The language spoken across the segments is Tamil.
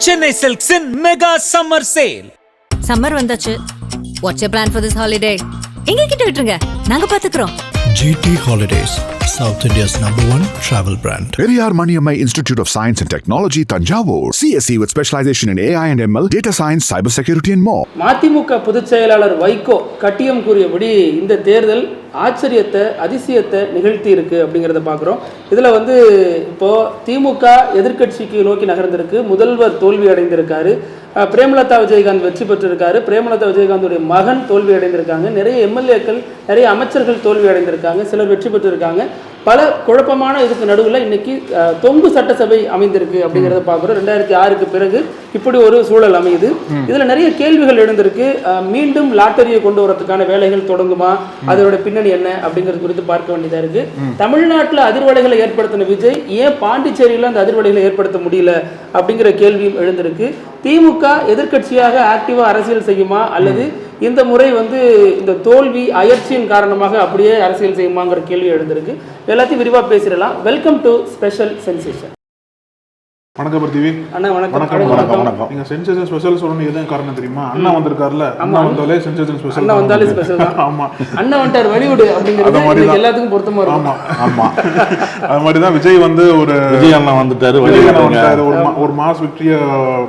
Chennai Silks in mega summer sale. Summer வந்தாச்சு. What's your plan for this holiday? எங்க கிட்ட விட்டுருங்க, நாங்க பாத்துக்கிறோம். GT Holidays, South India's #1 travel brand. Periyar Maniammai Institute of Science and Technology, Tanjavur. CSE with specialization in AI and ML, data science, cybersecurity and more. மதிமுக பொதுச் செயலாளர் வைகோ கட்டியம் கூறியபடி இந்த தேர்தல் ஆச்சரியத்தை அதிசயத்தை நிகழ்த்தி இருக்கு அப்படிங்கிறத பார்க்குறோம். இதில் வந்து இப்போ திமுக எதிர்க்கட்சிக்கு நோக்கி நகர்ந்திருக்கு. முதல்வர் தோல்வி அடைந்திருக்காரு. பிரேமலதா விஜயகாந்த் வெற்றி பெற்றிருக்காரு. பிரேமலதா விஜயகாந்துடைய மகன் தோல்வி அடைந்திருக்காங்க. நிறைய எம்எல்ஏக்கள், நிறைய அமைச்சர்கள் தோல்வி அடைந்திருக்காங்க. சிலர் வெற்றி பெற்றிருக்காங்க. பல குழப்பமான இதுக்கு நடுவில் இன்னைக்கு தொங்கு சட்டசபை அமைந்திருக்கு அப்படிங்கிறத பார்க்குறோம். 2006க்கு பிறகு இப்படி ஒரு சூழல் அமையுது. இதில் நிறைய கேள்விகள் எழுந்திருக்கு. மீண்டும் லாட்டரியை கொண்டு வரதுக்கான வேலைகள் தொடங்குமா, அதோட பின்னணி என்ன அப்படிங்கிறது குறித்து பார்க்க வேண்டியதாக இருக்கு. தமிழ்நாட்டில் அதிர்வலைகளை ஏற்படுத்தின விஜய் ஏன் பாண்டிச்சேரியில் அந்த அதிர்வலைகளை ஏற்படுத்த முடியல அப்படிங்கிற கேள்வியும் எழுந்திருக்கு. திமுக எதிர்க்கட்சியாக ஆக்டிவா அரசியல் செய்யுமா, அல்லது இந்த முறை வந்து இந்த தோல்வி அயற்சியின் காரணமாக அப்படியே அரசியல் செய்யுமாங்கிற கேள்வி எழுந்திருக்கு. எல்லாத்தையும் விரிவாக பேசிடலாம். Welcome to special sensation. வணக்கம் பிருத்திவி. அண்ணா வணக்கம். வணக்கம். நீங்க சென்சேஷன் ஸ்பெஷல் சொல்லணும், எதுவும் காரணம் தெரியுமா? அண்ணா வந்திருக்காருல, அண்ணா வந்தாலே சென்சேஷன் ஸ்பெஷல். அண்ணா வந்தாலே ஸ்பெஷல் தான். ஆமா, அண்ணா வந்துட்டார் வெளிவிடு அப்படிங்கிறது எல்லாத்துக்கும் பொருத்தமா இருக்கும். ஆமா, அது மாதிரி தான் விஜய் வந்து ஒரு விஜய் அண்ணா வந்துட்டாரு, ஒரு மாஸ் விக்டரிய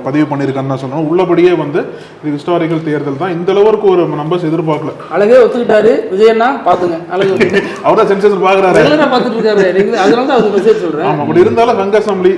பதிவு பண்ணிருக்காருன்னு சொல்லணும். உள்ளபடியே வந்து இது ஹிஸ்டாரிக்கல் தேர்தல் தான். இந்த அளவுக்கு ஒரு நம்பர்ஸ் எதிர்பார்க்கல. அழகே ஒத்துக்கிட்டாரு விஜய் அண்ணா. பாத்துங்க, அழகு அவரா சென்சேஷன் பாக்குறாரு, பாத்துட்டு இருக்காரு. அதனால தான் அவர் மெசேஜ் சொல்றேன். ஆமா, அப்படி இருந்தாலும் கங்க அசம்பிளி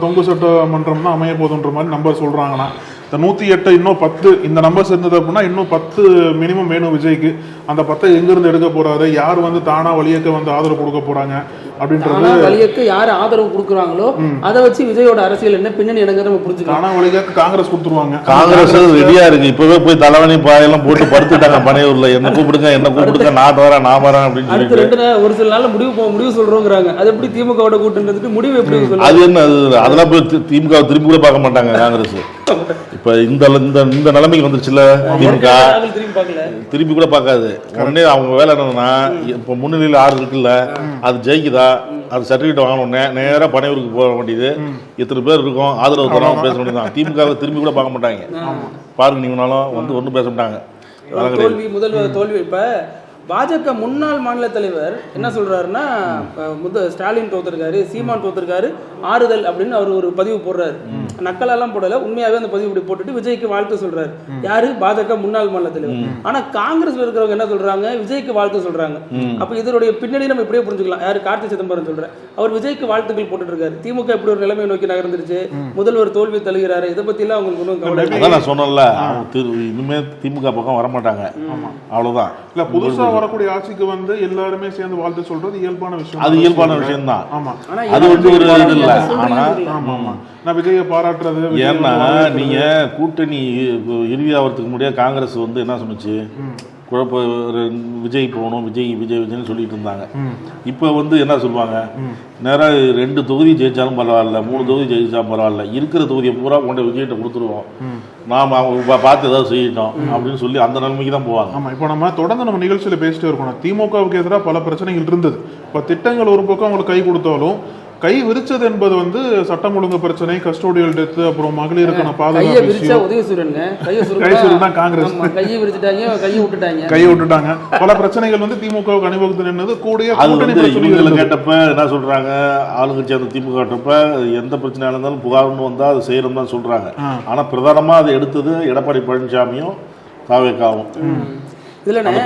தொங்கு சட்டமன்றம் தான் அமைய போதுன்ற மாதிரி நம்பர் சொல்றாங்கன்னா, இந்த 108 இன்னும் 10 இந்த நம்பர்ஸ் இருந்தது அப்படின்னா இன்னும் 10 மினிமம் வேணும் விஜய்க்கு. அந்த 10 எங்கிருந்து எடுக்க போறாரு, யார் வந்து தானா வழியக்க வந்து ஆதரவு கொடுக்க போறாங்க அப்படின்றது, வழியக்க யார் ஆதரவு கொடுக்குறாங்களோ அதை வச்சு விஜயோட அரசியல் என்ன பின்னணி எனக்கு நம்ம புரிஞ்சுக்கலாம். தானா வழியக்க காங்கிரஸ் கொடுத்துருவாங்க. காங்கிரஸ் ரெடியா இருக்கு. இப்பவே போய் தலைவணி பாயெல்லாம் போட்டு படுத்துட்டாங்க பனையூர்ல. என்ன கூப்பிடுங்க நான் வரேன் அப்படின்னு சொல்லிட்டு ரெண்டு ஒரு சில நாள்ல முடிவு சொல்றோங்கிறாங்க. அது எப்படி திமுகவோட கூட்டுன்றதுக்கு முடிவு எப்படி சொல்லுங்க? அது என்ன, அதெல்லாம் போய் திமுக திரும்பி கூட பார்க்க மாட்டாங்க காங்கிரஸ். இப்ப இந்த நிலைமைக்கு வந்துருச்சுல, திமுக திருப்பி கூட பார்க்காது. உடனே அவங்க வேலை என்னன்னா, இப்ப முன்னிலையில் 6 இருக்குல்ல, அது ஜெயிக்குதா, அது சர்டிபிகேட் வாங்கணும், நேராக பனையூருக்கு போக வேண்டியது. எத்தனை பேர் இருக்கும், ஆதரவு தரோம், பேச வேண்டியதான். திமுக திரும்பி கூட பார்க்க மாட்டாங்க. பாருங்க, நீங்கனாலும் வந்து ஒன்றும் பேச மாட்டாங்க. முதல்வர் தோல்வி. இப்ப பாஜக முன்னாள் மாநில தலைவர் என்ன சொல்றாருன்னா, ஸ்டாலின் தோத்திருக்காரு, சீமான் தோத்திருக்காரு, ஆறுதல் அப்படின்னு அவர் ஒரு பதிவு போடுறாரு. நக்கலெல்லாம் போடல, உண்மையாவே அந்த பதிவு இப்படி போட்டுட்டு விஜய்க்கு வாழ்த்து சொல்றாரு. யாரு? பாஜக முன்னாள் மாநில தலைவர். ஆனா காங்கிரஸ்ல இருக்கிறவங்க என்ன சொல்றாங்க, விஜய்க்கு வாழ்த்து சொல்றாங்க. அப்ப இதனுடைய பின்னணி நம்ம இப்படியே புரிஞ்சுக்கலாம். யாரு? கார்த்தி சிதம்பரம் சொல்றேன். அவர் விஜய்க்கு வாழ்த்துக்கள் போட்டுட்டு இருக்காரு. திமுக இப்படி ஒரு நிலைமை நோக்கி நகர்ந்துருச்சு, முதல்வர் தோல்வி தழுகிறாரு. இதை பத்தி எல்லாம் அவங்களுக்கு ஒன்றும் கவலை. நான் சொன்னல, இனிமே திமுக பக்கம் வரமாட்டாங்க, அவ்வளவுதான். இல்ல, புதுசா வரக்கூடிய ஆட்சிக்கு வந்து எல்லாருமே சேர்ந்து வாழ்த்து சொல்றது இயல்பான விஷயம். அது இயல்பான விஷயம் தான். ஆமா, அது வந்து ஒரு இது இல்ல. ஆனா நான் விஜயை பாராட்டுறது, ஏன்னா நீங்க கூட்டணி இறுதியாகிறதுக்கு முடியாது. காங்கிரஸ் வந்து என்ன சொன்னுச்சு, குழப்ப விஜய் போகணும், விஜய்னு சொல்லிட்டு இருந்தாங்க. இப்போ வந்து என்ன சொல்லுவாங்க, நேராக 2 தொகுதி ஜெயிச்சாலும் பரவாயில்ல, 3 தொகுதி ஜெயிச்சாலும் பரவாயில்ல, இருக்கிற தொகுதியை பூரா கொண்டு விஜய்கிட்ட கொடுத்துருவோம், நாம் அவங்க பார்த்து ஏதாவது செய்யிட்டோம் அப்படின்னு சொல்லி அந்த நிலைமைக்கு தான் போவாங்க. ஆமாம், இப்போ நம்ம தொடர்ந்து நம்ம நிகழ்ச்சியில் பேசிட்டே இருக்கணும். திமுகவுக்கு எதிராக பல பிரச்சனைகள் இருந்தது. இப்போ திட்டங்கள் ஒரு பக்கம் அவங்களுக்கு கை கொடுத்தாலும், கை விரிச்சது என்பது வந்து சட்டம் ஒழுங்கு பிரச்சனை, கஸ்டோடியல் டெத், அப்புறம் மகளிருக்கான பாதுகாப்பு, கையை விட்டுட்டாங்க. பல பிரச்சனைகள் வந்து திமுகவுக்கு அணிவகுத்து நின்னது. கூடிய கேட்டப்ப என்ன சொல்றாங்க, ஆளுங்கட்சி அந்த திமுக கேட்டப்ப எந்த பிரச்சனையா இருந்தாலும் புகார்னு வந்தா அது செய்யணும் தான் சொல்றாங்க. ஆனா பிரதானமா அதை எடுத்தது எடப்பாடி பழனிசாமியும் தாவேகாவும்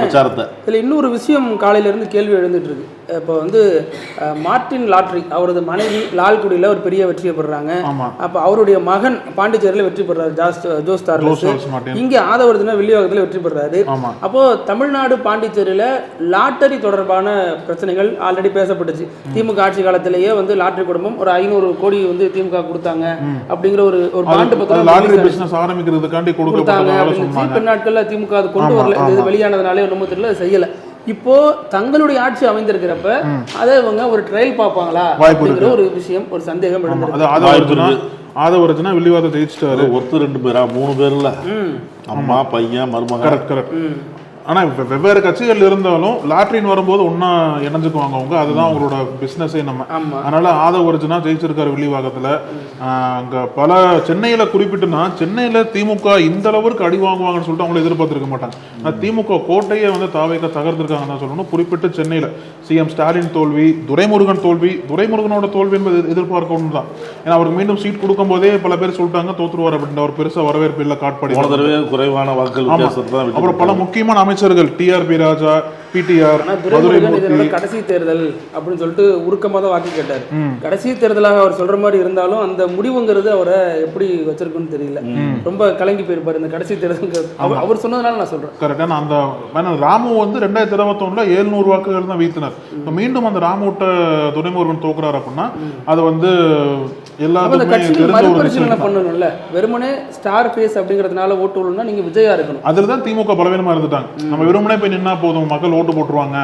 பிரச்சாரத்தை. இதில் இன்னொரு விஷயம் காலையிலேருந்து கேள்வி எழுந்துட்டு இருக்கு. இப்போ வந்து மார்டின் லாட்ரி, அவரது மனைவி லால்குடியில் ஒரு பெரிய வெற்றியை பெறுறாங்க. அப்போ அவருடைய மகன் பாண்டிச்சேரியில் வெற்றி பெறாரு, ஜோஸ் தார்லஸ். இங்கே ஆதவர்தன வில்லிவாக்கத்தில் வெற்றி பெறாரு. அப்போ தமிழ்நாடு பாண்டிச்சேரியில் லாட்டரி தொடர்பான பிரச்சனைகள் ஆல்ரெடி பேசப்பட்டுச்சு. திமுக ஆட்சி காலத்திலேயே வந்து லாட்டரி குடும்பம் ஒரு 500 கோடி வந்து திமுக கொடுத்தாங்க அப்படிங்கிற ஒரு பாண்டு பத்திரம் ஆரம்பிக்கிறதுக்காண்டி கொடுத்தாங்க. பின்னாட்கள்ல திமுக அது கொண்டு வரல, இது வெளியானதுனாலே ஒன்றும் தெரியல, செய்யல. இப்போ தங்களுடைய ஆட்சி அமைந்திருக்கிறப்ப அதை இவங்க ஒரு ட்ரையல் பார்ப்பாங்களா அப்படிங்கிற ஒரு விஷயம், ஒரு சந்தேகம் எழுந்திருக்கு. ஆதவர்ஜனா வில்லிவாத ஜெயிச்சிட்டாரு. ஒருத்தர் 2 பேரா 3 பேர்ல, அம்மா பையன் மருமகன். கரெக்ட். ஆனா வெவ்வேறு கட்சிகள் இருந்தாலும் லாட்ரின்னு வரும்போது ஒன்னா இணைஞ்சுக்குவாங்க அவங்க, அதுதான் அவங்களோட பிசினஸே நம்ம. அதனால ஆதவ ஒரிஜினா ஜெயிச்சிருக்காரு வில்லிவாக்கத்துல. அங்க பல சென்னையில குறிப்பிட்டுனா சென்னையில திமுக இந்த அளவுக்கு அடி வாங்குவாங்கன்னு சொல்லிட்டு அவங்களை எதிர்பார்த்திருக்க மாட்டாங்க. திமுக கோட்டையை வந்து தாவேக தகர்த்திருக்காங்கன்னு தான் சொல்லணும். குறிப்பிட்டு சென்னையில சிஎம் ஸ்டாலின் தோல்வி, துரைமுருகன் தோல்வி. துரைமுருகனோட தோல்வி என்பது எதிர்பார்க்கணும் தான். ஏன்னா அவருக்கு மீண்டும் சீட் கொடுக்கும் போதே பல பேர் சொல்லிட்டாங்க தோத்துருவார் அப்படின்ற ஒரு பெருசா வரவேற்பு இல்ல காட்பாடி. குறைவான வாக்குகள். அப்புறம் பல முக்கியமான அமைச்சர்கள் டிஆர்பி ராஜா, பிடிஆர், கடைசி தேர்தல் அப்படின்னு சொல்லிட்டு உருக்கமா தான் வாக்கு கேட்டார். கடைசி தேர்தலாக அவர் சொல்ற மாதிரி இருந்தாலும் அந்த முடிவுங்கிறது அவரை எப்படி வச்சிருக்குன்னு தெரியல. ரொம்ப கலங்கி போயிருப்பாரு இந்த கடைசி தேர்தல். அவர் சொன்னதுனால நான் சொல்றேன். கரெக்டா. அந்த ராமு வந்து 2021 700 வாக்குகள் தான் வீழ்த்தினார். மீண்டும் அந்த ராமுட்ட துரைமுருகன் தோக்குறாரு அப்படின்னா அது வந்து மறுபரிசீலனை பண்ணணும்ல. வெறுமனே ஸ்டார் ஃபேஸ் அப்படிங்கிறதுனால ஓட்டு விடணும்னா நீங்க விஜயா இருக்கணும். அதுலதான் திமுக பலவீனமா இருந்துட்டாங்க. நம்ம வெறுமனே போய் நின்னா போதும் மக்கள் ஓட்டு போட்டுருவாங்க,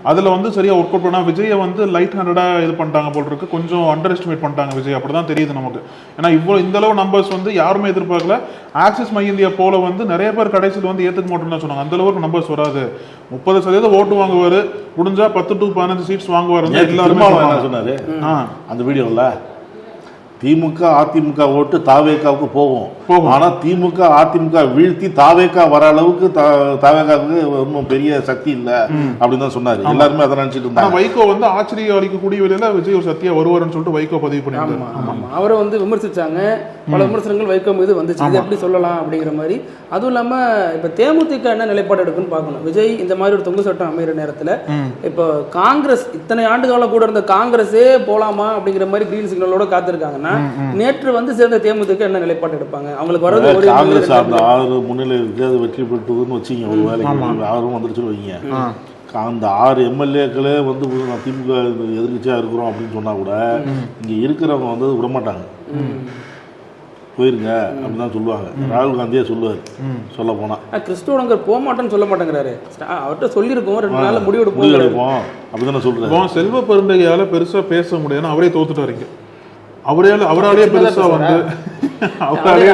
அதுல வந்து சரியா ஒர்க் அவுட் பண்ணா விஜய வந்து லைட் ஹேண்டடா இது பண்ணிட்டாங்க போல் இருக்கு. கொஞ்சம் அண்டர் எஸ்டிமேட் பண்ணிட்டாங்க விஜய், அப்படிதான் தெரியுது நமக்கு. ஏன்னா இவ்வளவு இந்த அளவு நம்பர்ஸ் வந்து யாருமே எதிர்பார்க்கல. ஆக்சிஸ் மை இந்தியா போல வந்து நிறைய பேர் கடைசியில் வந்து ஏத்துக்க மாட்டோம்னு சொன்னாங்க. அந்த அளவுக்கு நம்பர்ஸ் வராது. 30% ஓட்டு வாங்குவாரு, முடிஞ்சா 10 to 15 சீட்ஸ் வாங்குவாரு எல்லாருமே சொன்னாரு அந்த வீடியோல. திமுக அதிமுக ஓட்டு தாவேகாவுக்கு போகும், ஆனா திமுக அதிமுக வீழ்த்தி தாவேகா வர அளவுக்கு தாவேகாவுக்கு ஒன்றும் பெரிய சக்தி இல்ல அப்படின்னு தான் சொன்னாரு. எல்லாருமே அதை நினைச்சிட்டு இருந்தாங்க. வைகோ வந்து ஆச்சரியம் அளிக்கக்கூடிய வழியில விஜய் ஒரு சத்தியா வருவாருன்னு சொல்லிட்டு வைகோ பதிவு பண்ணிருந்தாங்க. அவரை வந்து விமர்சிச்சாங்க. பல விமர்சனங்கள் வைகோ மீது வந்துச்சு. இது எப்படி சொல்லலாம் அப்படிங்கிற மாதிரி. அதுவும் இல்லாம இப்ப தேமுதிக என்ன நிலைப்பாடு எடுக்குன்னு பார்க்கணும். விஜய் இந்த மாதிரி ஒரு தொங்கு சட்டம் அமைகிற நேரத்துல இப்போ காங்கிரஸ் இத்தனை ஆண்டு காலம் கூட இருந்த காங்கிரஸே போலாமா அப்படிங்கிற மாதிரி கிரீன் சிக்னலோட காத்திருக்காங்கன்னா நேற்று வந்து சேர்ந்த தேமுதிக என்ன நிலைப்பாடு எடுப்பாங்க? அவங்களுக்கு வரது ஒரு காங்கிரஸ் அந்த 6 முன்னிலை இருக்கு, அது வெற்றி பெற்றதுன்னு வச்சுங்க. ஒரு வேலைக்கு 6 வந்துருச்சுன்னு வைங்க. அந்த 6 எம்எல்ஏக்களே வந்து திமுக எதிர்கட்சியா இருக்கிறோம் அப்படின்னு சொன்னா கூட இங்க இருக்கிறவங்க வந்து விடமாட்டாங்க, போயிருங்க அப்படின்னு தான் சொல்லுவாங்க. ராகுல் காந்தியே சொல்லுவார். சொல்ல போனா கிறிஸ்துவனங்கர் போக மாட்டேன்னு சொல்ல மாட்டேங்கிறாரு. அவர்கிட்ட சொல்லியிருக்கோம் 2 நாள்ல முடிவெடுப்போம் அப்படிதானே சொல்றேன். செல்வ பெருந்தகையால பெருசா பேச முடியாது, அவரே தோத்துட்டாரு. அவராலேயே பெருசா வந்து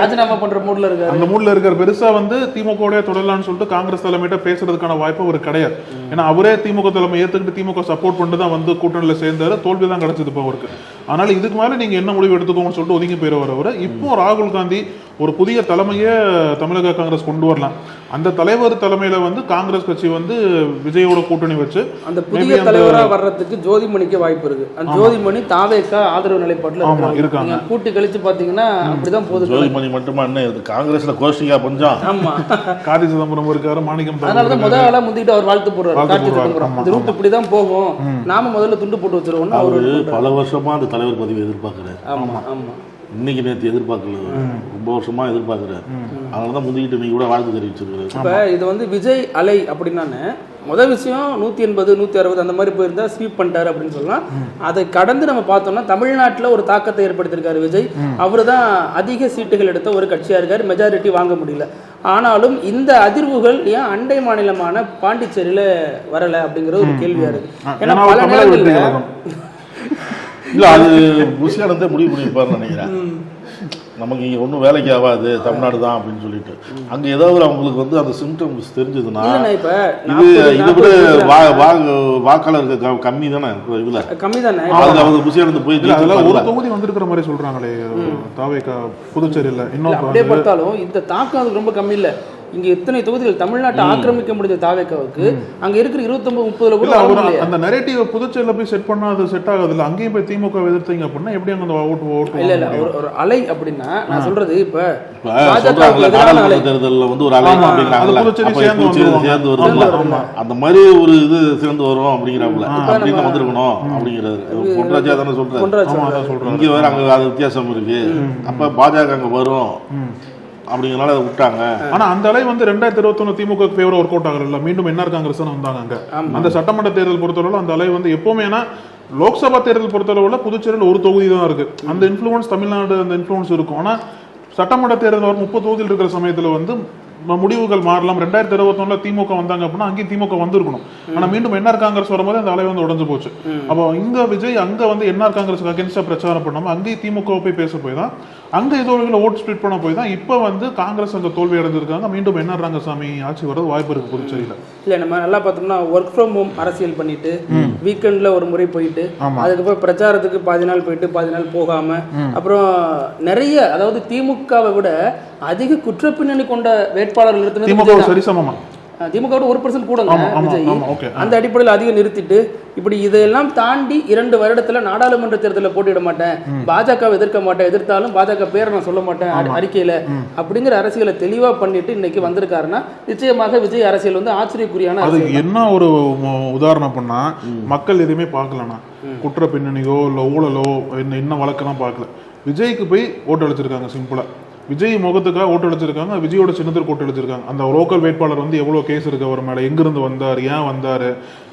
ராஜினாமா பண்ற மூட்ல இருக்காரு. அந்த மூட்ல இருக்காரு. பெருசா வந்து திமுக தொடரலான்னு சொல்லிட்டு காங்கிரஸ் தலைமையிட்ட பேசுறதுக்கான வாய்ப்பு அவருக்கு கிடையாது. ஏன்னா அவரே திமுக தலைமை ஏத்துக்கிட்டு திமுக சப்போர்ட் பண்ணிட்டு தான் வந்து கூட்டணியில சேர்ந்தாரு. தோல்வி தான் கிடைச்சது இப்போ அவருக்கு. அதனால இதுக்கு மேல நீங்க என்ன முடிவு எடுத்துக்கோங்கன்னு சொல்லிட்டு ஒதுங்கி போயிடுவார் அவரு. இப்போ ராகுல் காந்தி ஒரு புதிய தலைமையை தமிழக காங்கிரஸ் கொண்டு வரலாம். அந்த தலைவர் தலைமையில வந்து காங்கிரஸ் கட்சி வந்து விஜயோட கூட்டணி வச்சு அந்த புதிய தலைவரா வர்றதுக்கு ஜோதிமணிக்கு வாய்ப்பு இருக்கு. அந்த ஜோதிமணி தாவேகா ஆதரவு நிலைப்பாட்டுல இருக்காங்க. கூட்டி கழிச்சு பாத்தீங்கன்னா அப்படிதான் போகுது. ஜோதிமணி மட்டுமா என்ன காங்கிரஸ்ல கோஷ்டிகா பஞ்சம். ஆமா, கார்த்தி சிதம்பரம் இருக்காரு, மாணிக்கம். அதனாலதான் முதல் ஆளா முந்திட்டு அவர் வாழ்த்து போடுறாரு. கார்த்தி சிதம்பரம் இந்த ரூட் இப்படிதான் போகும், நாம முதல்ல துண்டு போட்டு வச்சிருவோம். அவரு பல வருஷமா அந்த தலைவர் பதவி எதிர்பார்க்கிறாரு. ஆமா ஆமா, இன்னைக்கு நேற்று எதிர்பார்க்கல, ரொம்ப வருஷமா எதிர்பார்க்கிறாரு. அதனாலதான் முந்திக்கிட்டு நீங்க கூட வாழ்த்து தெரிவிச்சிருக்காரு. இப்ப இது வந்து விஜய் அலை அப்படின்னானு முதல் விஷயம் 180 160 அந்த மாதிரி போயிருந்தா ஸ்வீப் பண்ணிட்டாரு அப்படின்னு சொல்லலாம். அதை கடந்து நம்ம பார்த்தோம்னா தமிழ்நாட்டில் ஒரு தாக்கத்தை ஏற்படுத்தியிருக்காரு விஜய். அவரு தான் அதிக சீட்டுகள் எடுத்த ஒரு கட்சியா இருக்காரு, மெஜாரிட்டி வாங்க முடியல. ஆனாலும் இந்த அதிர்வுகள் ஏன் அண்டை மாநிலமான பாண்டிச்சேரியில வரல அப்படிங்கிறது ஒரு கேள்வியா இருக்கு. ஏன்னா பல நேரங்கள்ல இல்ல அது புஷியானந்தே முடிவு பண்ணியிருப்பாருன்னு நினைக்கிறேன். நமக்கு இங்கே ஒன்றும் வேலைக்கு ஆகாது, தமிழ்நாடு தான் அப்படின்னு சொல்லிட்டு அங்கே ஏதாவது அவங்களுக்கு வந்து அந்த சிம்டம்ஸ் தெரிஞ்சதுன்னா இதை விட வாக்காளருக்கு கம்மி தானே இதுல கம்மி தானே. அதில் அவங்க புஷியானந்து போய் ஒரு தொகுதி வந்திருக்கிற மாதிரி சொல்றாங்களே தாவேகா புதுச்சேரியில். இன்னும் அப்படியே பார்த்தாலும் இந்த தாக்கம் அதுக்கு ரொம்ப கம்மி இல்லை. இங்க எத்தனை தொகுதிகள் தமிழ்நாட்டை ஆக்கிரமிக்க முடிஞ்ச தாவேக்காவுக்கு அங்க இருக்கிற 29-30 கூட அந்த நரேட்டிவ் புதுச்சேரியில போய் செட் பண்ணா அது செட் ஆகுது இல்ல. அங்கேயும் போய் திமுக எதிர்த்தீங்க அப்படின்னா எப்படி அங்க ஓட்டு இல்ல இல்ல ஒரு அலை அப்படின்னா நான் சொல்றது இப்ப தேர்தலில் வந்து ஒரு அலை சேர்ந்து வரும், அந்த மாதிரி ஒரு இது சேர்ந்து வரும் அப்படிங்கிறாப்புல அப்படின்னு வந்திருக்கணும் அப்படிங்கிறது பொன்ராஜா தானே சொல்றாரு. இங்க வேற அங்க அது வித்தியாசம் இருக்கு. அப்ப பாஜக அங்க வரும் அப்படிங்கிறனால அதை விட்டாங்க. ஆனா அந்த அலை வந்து 2021 திமுக ஃபேவரா ஒர்க் அவுட் ஆகல. மீண்டும் என்ஆர் காங்கிரஸ் வந்தாங்க அங்க. அந்த சட்டமன்ற தேர்தல் பொறுத்தளவு அந்த அலை வந்து எப்பவுமே லோக்சபா தேர்தல் பொறுத்தளவுல புதுச்சேரியில் ஒரு தொகுதி தான் இருக்கு. அந்த இன்ஃப்ளூயன்ஸ் தமிழ்நாடு அந்த இன்ஃப்ளூயன்ஸ் இருக்கும். ஆனா சட்டமன்ற தேர்தல் வரும் 30 தொகுதியில் இருக்கிற சமயத்துல வந்து முடிவுகள் மாறலாம். 2021 திமுக வந்தாங்க அப்படின்னா அங்கேயும் திமுக வந்திருக்கணும். ஆனா மீண்டும் என்ஆர் காங்கிரஸ் வரும்போது அந்த அலை வந்து உடஞ்சு போச்சு. அப்போ இந்த விஜய் அங்க வந்து என்ஆர் காங்கிரஸுக்கு அகேன்ஸ்டா பிரச்சாரம் பண்ணாம அங்கேயும் திமுக போய் பேச போய் தான் அங்க ஏதோ ஒரு ஓட் ஸ்பிளிட் பண்ண போய் தான் இப்போ வந்து காங்கிரஸ் அங்க தோல்வி அடைஞ்சிருக்காங்க. மீண்டும் என்ன ரங்கசாமி ஆட்சி வரது வாய்ப்பு இருக்கு புதுச்சேரியில. இல்ல நம்ம நல்லா பார்த்தோம்னா ஒர்க் ஃப்ரம் ஹோம் அரசியல் பண்ணிட்டு வீக்கெண்ட்ல ஒரு முறை போயிட்டு அதுக்கப்புறம் பிரச்சாரத்துக்கு பாதி நாள் போயிட்டு பாதி நாள் போகாம அப்புறம் நிறைய அதாவது திமுகவை விட அதிக குற்றப்பின்னணி கொண்ட வேட்பாளர்கள் திமுக சரிசமமா திமுக 1% கூட விஜய் அந்த அடிப்படையில் அதிகம் நிறுத்திட்டு இப்படி இதையெல்லாம் தாண்டி 2 வருடத்துல நாடாளுமன்ற தேர்தலில் போட்டியிட மாட்டேன், பாஜகவை எதிர்க்க மாட்டேன், எதிர்த்தாலும் பாஜக பேரை நான் சொல்ல மாட்டேன் அறிக்கையில அப்படிங்கிற அரசியலை தெளிவா பண்ணிட்டு இன்னைக்கு வந்திருக்காருன்னா நிச்சயமாக விஜய் அரசியல் வந்து ஆச்சரியக்குரியான. அது என்ன ஒரு உதாரணம் பண்ணா மக்கள் எதுவுமே பார்க்கலண்ணா, குற்ற பின்னணியோ இல்லை ஊழலோ என்ன வழக்கெல்லாம் பார்க்கல. விஜய்க்கு போய் ஓட்டு அளிச்சிருக்காங்க சிம்பிளா. விஜய் முகத்துக்காக ஓட்டு அளிச்சிருக்காங்க, விஜயோட சின்னத்திற்கு ஓட்டு அளிச்சிருக்காங்க. அந்த லோக்கல் வேட்பாளர் வந்து எவ்வளோ கேஸ் இருக்கு அவர் மேலே, எங்கிருந்து வந்தார், ஏன் வந்தார்,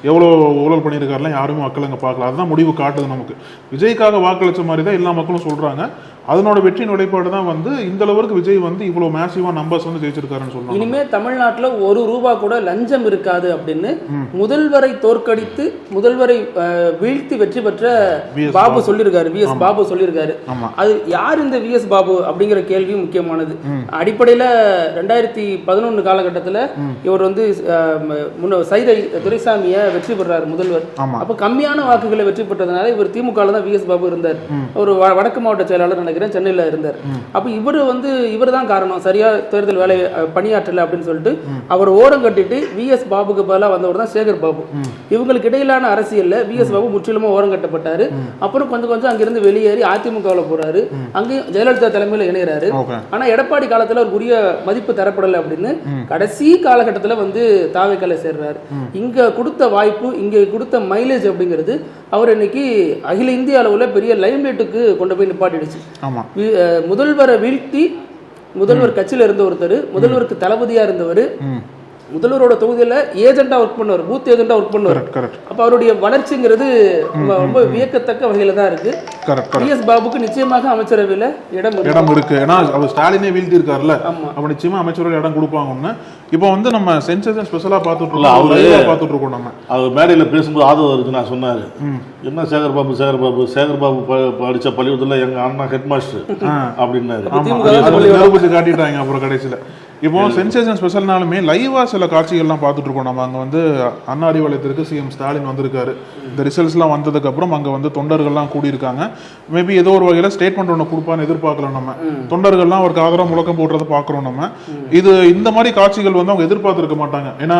எவ்வளோ ஊழல் பண்ணியிருக்காருலாம் யாருமே மக்கள் அங்கே பார்க்கல. அதுதான் முடிவு காட்டுது நமக்கு. விஜய்க்காக வாக்களிச்ச மாதிரி தான் எல்லா மக்களும் சொல்கிறாங்க. அதனோட வெற்றியின் நிலைப்பாடு தான் வந்து இந்த அளவுக்கு விஜய் வந்து இவ்வளோ மேசிவா நம்பர்ஸ் வந்து ஜெயிச்சிருக்காருன்னு சொல்லுவாங்க. இனிமே தமிழ்நாட்டில் ₹1 கூட லஞ்சம் இருக்காது அப்படின்னு முதல்வரை தோற்கடித்து முதல்வரை வீழ்த்தி வெற்றி பெற்ற பாபு சொல்லியிருக்காரு, VS பாபு சொல்லியிருக்காரு. அது யார் இந்த VS பாபு அப்படிங்கிற கேள்வி முக்கியமானது. அடிப்படையில் 2011 காலகட்டத்தில் இவர் வந்து சைதை துரைசாமியை வெற்றி பெறாரு முதல்வர். அப்போ கம்மியான வாக்குகளை வெற்றி பெற்றதுனால இவர் திமுகவில் தான் VS பாபு இருந்தார். ஒரு வடக்கு மாவட்ட செயலாளர் நினைக்கிறேன், சென்னையில் இருந்தார். அப்போ இவர் தான் காரணம், சரியா தேர்தல் வேலை பணியாற்றல அப்படின்னு சொல்லிட்டு அவர் ஓரம் கட்டிட்டு VS பாபுக்கு பதிலாக வந்தவர் தான் சேகர் பாபு. இவங்களுக்கு இடையிலான அரசியல்ல VS பாபு முற்றிலுமா ஓரம் கட்டப்பட்டாரு. அப்புறம் கொஞ்சம் கொஞ்சம் அங்கிருந்து வெளியேறி அதிமுகவில் போறாரு, அங்கேயும் ஜெயலலிதா தலைமையில் இணைகிறாரு. ஆனா எடப்பாடி காலத்துல ஒரு உரிய மதிப்பு தரப்படலை அப்படின்னு கடைசி காலகட்டத்தில் வந்து தாவேக்கால சேர்றாரு. இங்க கொடுத்த வாய்ப்பு, இங்க கொடுத்த மைலேஜ் அப்படிங்கிறது அவர் இன்னைக்கு அகில இந்திய அளவுல பெரிய லைம்லைட்டுக்கு கொண்டு போய் நிப்பாட்டிடுச்சு. முதல்வரை வீழ்த்தி முதல்வர் கட்சியில இருந்த ஒருத்தர், முதல்வருக்கு தளபதியா இருந்தவர், முதல்வரோட தொகுதியில ஏஜென்டா ஒர்க் பண்ணுவார், பூத் ஏஜென்டா ஒர்க் பண்ணுவார். அப்ப அவருடைய வளர்ச்சிங்கிறது ரொம்ப வியக்கத்தக்க வகையில தான் இருக்கு. VS பாபுக்கு நிச்சயமாக அமைச்சரவையில இடம் இருக்கு. ஏன்னா அவர் ஸ்டாலினே வீழ்த்தி இருக்காருல்ல, அப்ப நிச்சயமா அமைச்சரவையில் இடம் கொடுப்பாங்கன்னு. இப்போ வந்து நம்ம சென்சேஷன் ஸ்பெஷலா பார்த்துட்டு இருக்கோம். நம்ம அவர் மேடையில பேசும்போது ஆதரவு இருக்கு நான் சொன்னாரு, என்ன சேகர் பாபு படிச்ச பள்ளிக்கூடத்துல எங்க அண்ணா ஹெட் மாஸ்டர் அப்படின்னு காட்டிட்டாங்க. அப்புறம் கடைசியில இப்போ சென்சேஷன் ஸ்பெஷல்னாலுமே லைவா சில காட்சிகள்லாம் பார்த்துட்டு இருக்கோம். நம்ம அங்கே வந்து அண்ணா அறிவாலயத்திற்கு சிஎம் ஸ்டாலின் வந்திருக்காரு. இந்த ரிசல்ட்ஸ்லாம் வந்ததுக்கு அப்புறம் அங்கே வந்து தொண்டர்கள்லாம் கூடியிருக்காங்க. மேபி ஏதோ ஒரு வகையில் ஸ்டேட்மெண்ட் ஒன்று கொடுப்பான்னு எதிர்பார்க்கலாம். நம்ம தொண்டர்கள்லாம் அவருக்கு ஆதரவு முழக்கம் போடுறதை பார்க்குறோம். நம்ம இந்த மாதிரி காட்சிகள் வந்து அவங்க எதிர்பார்த்துருக்க மாட்டாங்க. ஏன்னா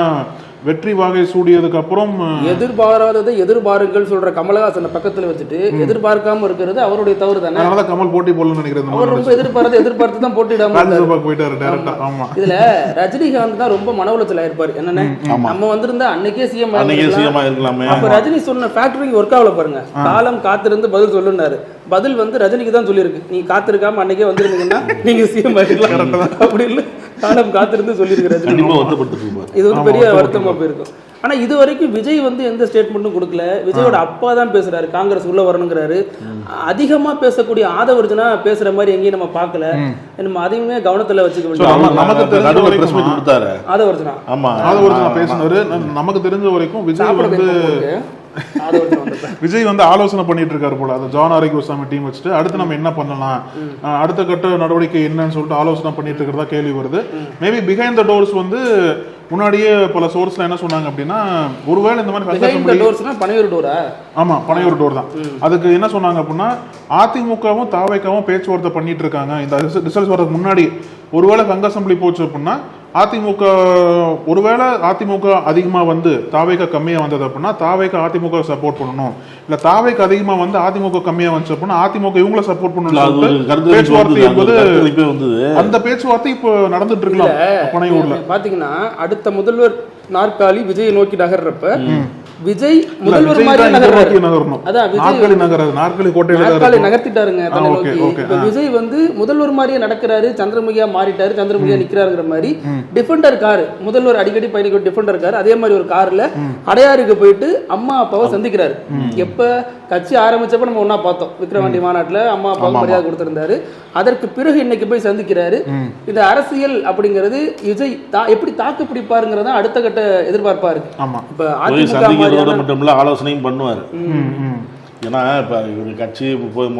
வெற்றி வாகை சூடியதுக்கு அப்புறம் எதிர்பாராததை எதிர்பாருங்கள் சொல்ற கமலஹாசனை பக்கத்துல வச்சுட்டு எதிர்பார்க்காம இருக்கிறது அவருடைய தவறு தானே. அதனால கமல் போட்டி போடணும்னு நினைக்கிறேன். அவர் ரொம்ப எதிர்பார்த்து தான் போட்டிடாம போயிட்டாரு டைரக்டா. ஆமா, இதுல ரஜினிகாந்த் தான் ரொம்ப மன உளைச்சல் ஆயிருப்பாரு. என்னன்னா நம்ம வந்திருந்தா அன்னைக்கே சிஎம் இருக்கலாமே. அப்ப ரஜினி சொன்ன ஃபேக்டரிங் ஒர்க் ஆகல பாருங்க. காலம் காத்திருந்து பதில் சொல்லுனாரு. பதில் வந்து ரஜினிக்கு தான் சொல்லியிருக்கு, நீ காத்திருக்காம அன்னைக்கே வந்திருந்தீங்கன்னா நீங்க சிஎம் ஆகிடலாம் அப்படின்னு காலம் காத்திருந்து சொல்லியிருக்கிறாரு. இது வந்து பெரிய வருத்தமா போயிருக்கும். ஆனா இது வரைக்கும் விஜய் வந்து எந்த ஸ்டேட்மெண்ட்டும் கொடுக்கல. விஜயோட அப்பா தான் பேசுறாரு, காங்கிரஸ் உள்ள வரணுங்கிறாரு. அதிகமா பேசக்கூடிய ஆதவர்ஜனா பேசுற மாதிரி எங்கேயும் நம்ம பார்க்கல. நம்ம அதையுமே கவனத்துல வச்சுக்க வேண்டிய. ஆதவர்ஜனா பேசினாரு. நமக்கு தெரிஞ்ச வரைக்கும் விஜய் வந்து ஆலோசனை பண்ணிட்டு இருக்காரு போல. அந்த ஜான் ஆரோக்கியசாமி டீம் வச்சுட்டு அடுத்து நம்ம என்ன பண்ணலாம், அடுத்த கட்ட நடவடிக்கை என்னன்னு சொல்லிட்டு ஆலோசனை பண்ணிட்டு இருக்கிறதா கேள்வி வருது. மேபி பிஹைண்ட் த டோர்ஸ் வந்து முன்னாடியே பல சோர்ஸ்ல என்ன சொன்னாங்க அப்படின்னா, ஒருவேளை இந்த மாதிரி பனையூர் டோரா? ஆமா, பனையூர் டோர் தான். அதுக்கு என்ன சொன்னாங்க அப்படின்னா, அதிமுகவும் தாவேக்காவும் பேச்சுவார்த்தை பண்ணிட்டு இருக்காங்க. இந்த ரிசல்ட்ஸ் வரதுக்கு முன்னாடி ஒருவேளை கங்க அசம்பிளி போச்சு அப்படின்னா அதிமுக அதிகமா வந்து தாவேக்கா கம்மியா வந்தது அப்படின்னா தாவேக்கா அதிமுக சப்போர்ட் பண்ணணும், இல்ல தாவேக்கா அதிகமா வந்து அதிமுக கம்மியா வந்துச்சு அப்படின்னா அதிமுக இவங்களை சப்போர்ட் பண்ணணும். பேச்சுவார்த்தை என்பது அந்த பேச்சுவார்த்தை இப்போ நடந்துட்டு இருக்கலாம். பனையூர்ல பாத்தீங்கன்னா அடுத்த முதல்வர் நாற்காலி விஜய் நோக்கி நகர்றப்ப விஜய் முதல்வர் மாதிரி நகரணும். அதான் நாற்காலி நகர்த்திட்டாருங்க. விஜய் வந்து முதல்வர் மாதிரியே நடக்கிறாரு, சந்திரமுகியா மாறிட்டாரு, சந்திரமுகியா நிக்கிறாருங்கிற மாதிரி டிஃபெண்டர் கார் முதல்வர் அடிக்கடி பயணிக்க டிஃபெண்டர் கார் அதே மாதிரி ஒரு கார்ல அடையாறுக்கு போயிட்டு அம்மா அப்பாவை சந்திக்கிறாரு. எப்ப கட்சி ஆரம்பிச்சப்ப நம்ம ஒன்னா பார்த்தோம், விக்கிரவாண்டி மாநாட்டுல அம்மா அப்பாவுக்கு மரியாதை கொடுத்திருந்தாரு. அதற்கு பிறகு இன்னைக்கு போய் சந்திக்கிறாரு. இந்த அரசியல் அப்படிங்கிறது விஜய் எப்படி தாக்கு பிடிப்பாருங்கிறதா அடுத்த கட்ட எதிர்பார்ப்பா இருக்கு. இப்ப அதிமுக மட்டும் ஆலோசனையும் பண்ணுவாரு. ஏன்னா இப்போ இவர் கட்சி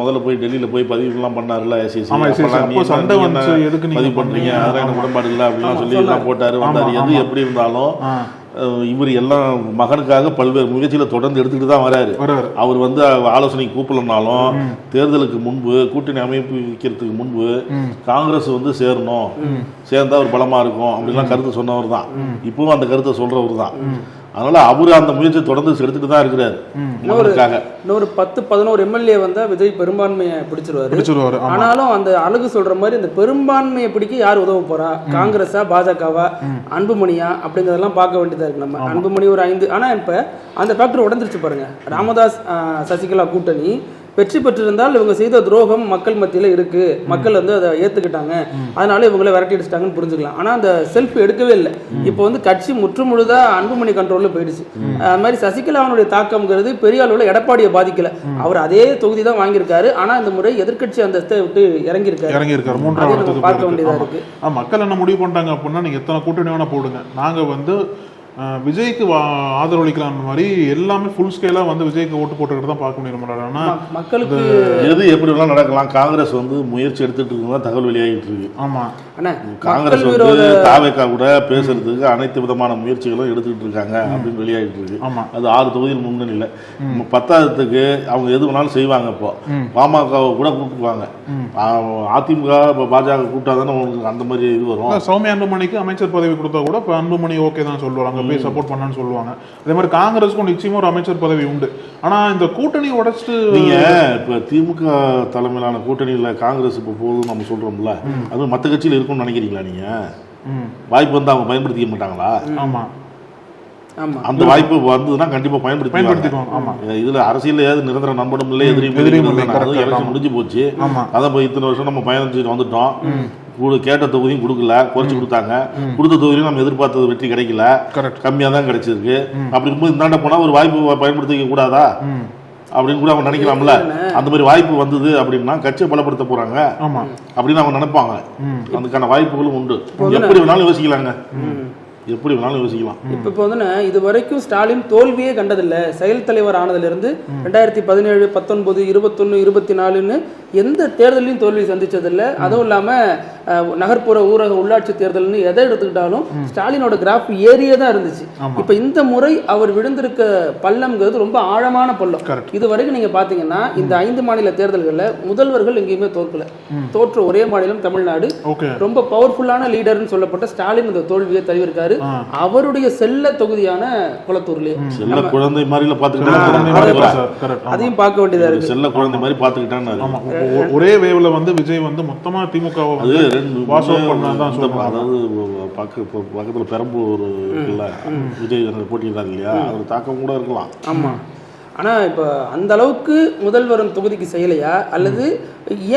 முதல்ல போய் டெல்லியில் போய் பதிவுலாம் பண்ணாருல்ல ஆமா, அப்போ சண்டை வந்துச்சு, எதுக்கு நீங்க பதிவு பண்றீங்க, அதெல்லாம் எனக்கு உடன்பாடு இல்லை அப்படிலாம் சொல்லி எல்லாம் போட்டாரு வந்தாரு. எது எப்படி இருந்தாலும் இவர் எல்லாம் மகனுக்காக பல்வேறு முயற்சிகளை தொடர்ந்து எடுத்துக்கிட்டு தான் வராரு. அவர் வந்து ஆலோசனைக்கு கூப்பிடலனாலும் தேர்தலுக்கு முன்பு கூட்டணி அமைப்பு வைக்கிறதுக்கு முன்பு காங்கிரஸ் வந்து சேரணும், சேர்ந்தா ஒரு பலமா இருக்கும் அப்படிலாம் கருத்து சொன்னவர் தான். இப்பவும் அந்த கருத்தை சொல்றவர் தான். அதனால அவரு அந்த முயற்சியை தொடர்ந்து எடுத்துட்டு தான் இருக்கிறாரு. இன்னொரு 10-11 எம்எல்ஏ வந்தா விஜய் பெரும்பான்மையை பிடிச்சிருவாரு. ஆனாலும் அந்த அழகு சொல்ற மாதிரி இந்த பெரும்பான்மையை பிடிக்க யார் உதவ போறா, காங்கிரஸா பாஜகவா அன்புமணியா அப்படிங்கறதெல்லாம் பார்க்க வேண்டியதா இருக்கு. நம்ம அன்புமணி ஒரு 5, ஆனா இப்ப அந்த ஃபேக்டர் உடஞ்சிருச்சு பாருங்க. ராமதாஸ் சசிகலா கூட்டணி வெற்றி பெற்றிருந்தால் இவங்க செய்த துரோகம் மக்கள் மத்தியில இருக்கு, மக்கள் வந்து அதை ஏத்துக்கிட்டாங்க, அதனால இவங்களை விரட்டி அடிச்சிட்டாங்கன்னு புரிஞ்சுக்கலாம். ஆனா அந்த செல்ஃப் எடுக்கவே இல்லை. இப்போ வந்து கட்சி முற்றுமுழுதா அன்புமணி கண்ட்ரோல்ல போயிடுச்சு. அது மாதிரி சசிகலாவுடைய தாக்கம்ங்கிறது பெரிய அளவுல எடப்பாடியை பாதிக்கல. அவர் அதே தொகுதி தான் வாங்கியிருக்காரு. ஆனா இந்த முறை எதிர்க்கட்சி அந்தஸ்தை விட்டு இறங்கியிருக்காரு. பார்க்க வேண்டியதா இருக்கு. மக்கள் என்ன முடிவு பண்ணிட்டாங்க அப்படின்னா, நீங்க எத்தனை கூட்டணி வேணா போடுங்க, நாங்க வந்து விஜய்க்கு ஆதரவளிக்கலாம் மாதிரி எல்லாமே ஃபுல் ஸ்கேலா வந்து விஜய்க்கு ஓட்டு போட்டுக்கிட்டு தான் பார்க்க முடியும். ஆனா மக்களுக்கு எது எப்படி வேணாலும் நடக்கலாம். காங்கிரஸ் வந்து முயற்சி எடுத்துட்டு இருக்கா தகவல் வெளியாகிட்டு இருக்கு. ஆமா, காங்கிரஸ் வந்து தாவேக்கா கூட பேசுறதுக்கு அனைத்து விதமான முயற்சிகளும் எடுத்துக்கிட்டு இருக்காங்க அப்படின்னு வெளியாகிட்டு இருக்கு. அது 6 தொகுதியில் முன்னணியில் 10த்துக்கு அவங்க எது வேணாலும் செய்வாங்க. இப்போ பாமக கூட கூப்பிட்டுவாங்க. அதிமுக பாஜக கூட்டா தானே அந்த மாதிரி இது வரும். சௌமியா அன்புமணிக்கு அமைச்சர் பதவி கொடுத்தா கூட இப்போ அன்புமணி ஓகே தான் சொல்லுவாங்க, போய் சப்போர்ட் பண்ணான்னு சொல்லுவாங்க. அதே மாதிரி காங்கிரஸ்க்கும் நிச்சயமா ஒரு அமைச்சர் பதவி உண்டு. ஆனா இந்த கூட்டணி உடைச்சிட்டு நீங்க இப்ப திமுக தலைமையிலான கூட்டணியில காங்கிரஸ் இப்ப போதும் நம்ம சொல்றோம்ல, அது மற்ற கட்சியில இருக்கும்னு நினைக்கிறீங்களா? நீங்க வாய்ப்பு வந்து அவங்க பயன்படுத்திக்க மாட்டாங்களா? ஆமா, அந்த வாய்ப்பு வந்ததுன்னா கண்டிப்பா பயன்படுத்திக்குவாங்க. இதுல அரசியல் ஏதாவது நிரந்தர நண்பனும் இல்லை, எதிரியும் எலெக்ஷன் முடிஞ்சு போச்சு. அதான் போய் இத்தனை வருஷம் நம்ம பயணம் செய்து வந்துட்டோம். கேட்ட தொகுதியும் கொடுக்கல, குறைச்சு கொடுத்தாங்க. கொடுத்த தொகுதியும் நம்ம எதிர்பார்த்தது வெற்றி கிடைக்கல, கம்மியா தான் கிடைச்சிருக்கு. அப்படி இருக்கும்போது இந்தாண்ட போனா ஒரு வாய்ப்பு பயன்படுத்திக்க கூடாதா அப்படின்னு கூட அவங்க நினைக்கலாம்ல. அந்த மாதிரி வாய்ப்பு வந்தது அப்படின்னா கட்சியை பலப்படுத்த போறாங்க அப்படின்னு அவங்க நினைப்பாங்க. அதுக்கான வாய்ப்புகளும் உண்டு. எப்படி வேணாலும் யோசிக்கலாங்க, எப்படி வேணாலும் யோசிக்கலாம். இப்போ வந்து இது வரைக்கும் ஸ்டாலின் தோல்வியே கண்டதில்லை. செயல் தலைவர் ஆனதிலிருந்து 2017, 19, 21, 24ன்னு எந்த தேர்தலையும் தோல்வி சந்திச்சதில்லை. அதுவும் இல்லாமல் நகர்ப்புற ஊரக உள்ளாட்சி தேர்தல்னு எதை எடுத்துக்கிட்டாலும் ஸ்டாலினோட கிராஃப் ஏறியே தான் இருந்துச்சு. இப்போ இந்த முறை அவர் விழுந்திருக்க பள்ளம்ங்கிறது ரொம்ப ஆழமான பள்ளம். இது வரைக்கும் நீங்கள் பார்த்தீங்கன்னா இந்த 5 மாநில தேர்தல்களில் முதல்வர்கள் எங்கேயுமே தோற்கல. தோற்ற ஒரே மாநிலம் தமிழ்நாடு. ரொம்ப பவர்ஃபுல்லான லீடர்னு சொல்லப்பட்ட ஸ்டாலின் இந்த தோல்வியை தழுவிருக்காரு. அவருடைய செல்ல தொகுதியான குளத்தூர்லயே செல்ல குழந்தை மாதிரி அதையும் பார்க்க வேண்டியதா இருக்கு. செல்ல குழந்தை மாதிரி பாத்துக்கிட்டாங்க. ஒரே வேவ்ல வந்து விஜய் வந்து மொத்தமா திமுக அதாவது பக்கத்துல பெரம்பூர் இருக்குல்ல, விஜய் போட்டியிடாரு இல்லையா, அவர் தாக்கம் கூட இருக்கலாம். ஆமா, ஆனா இப்ப அந்த அளவுக்கு முதல்வரும் தொகுதிக்கு செய்யலையா, அல்லது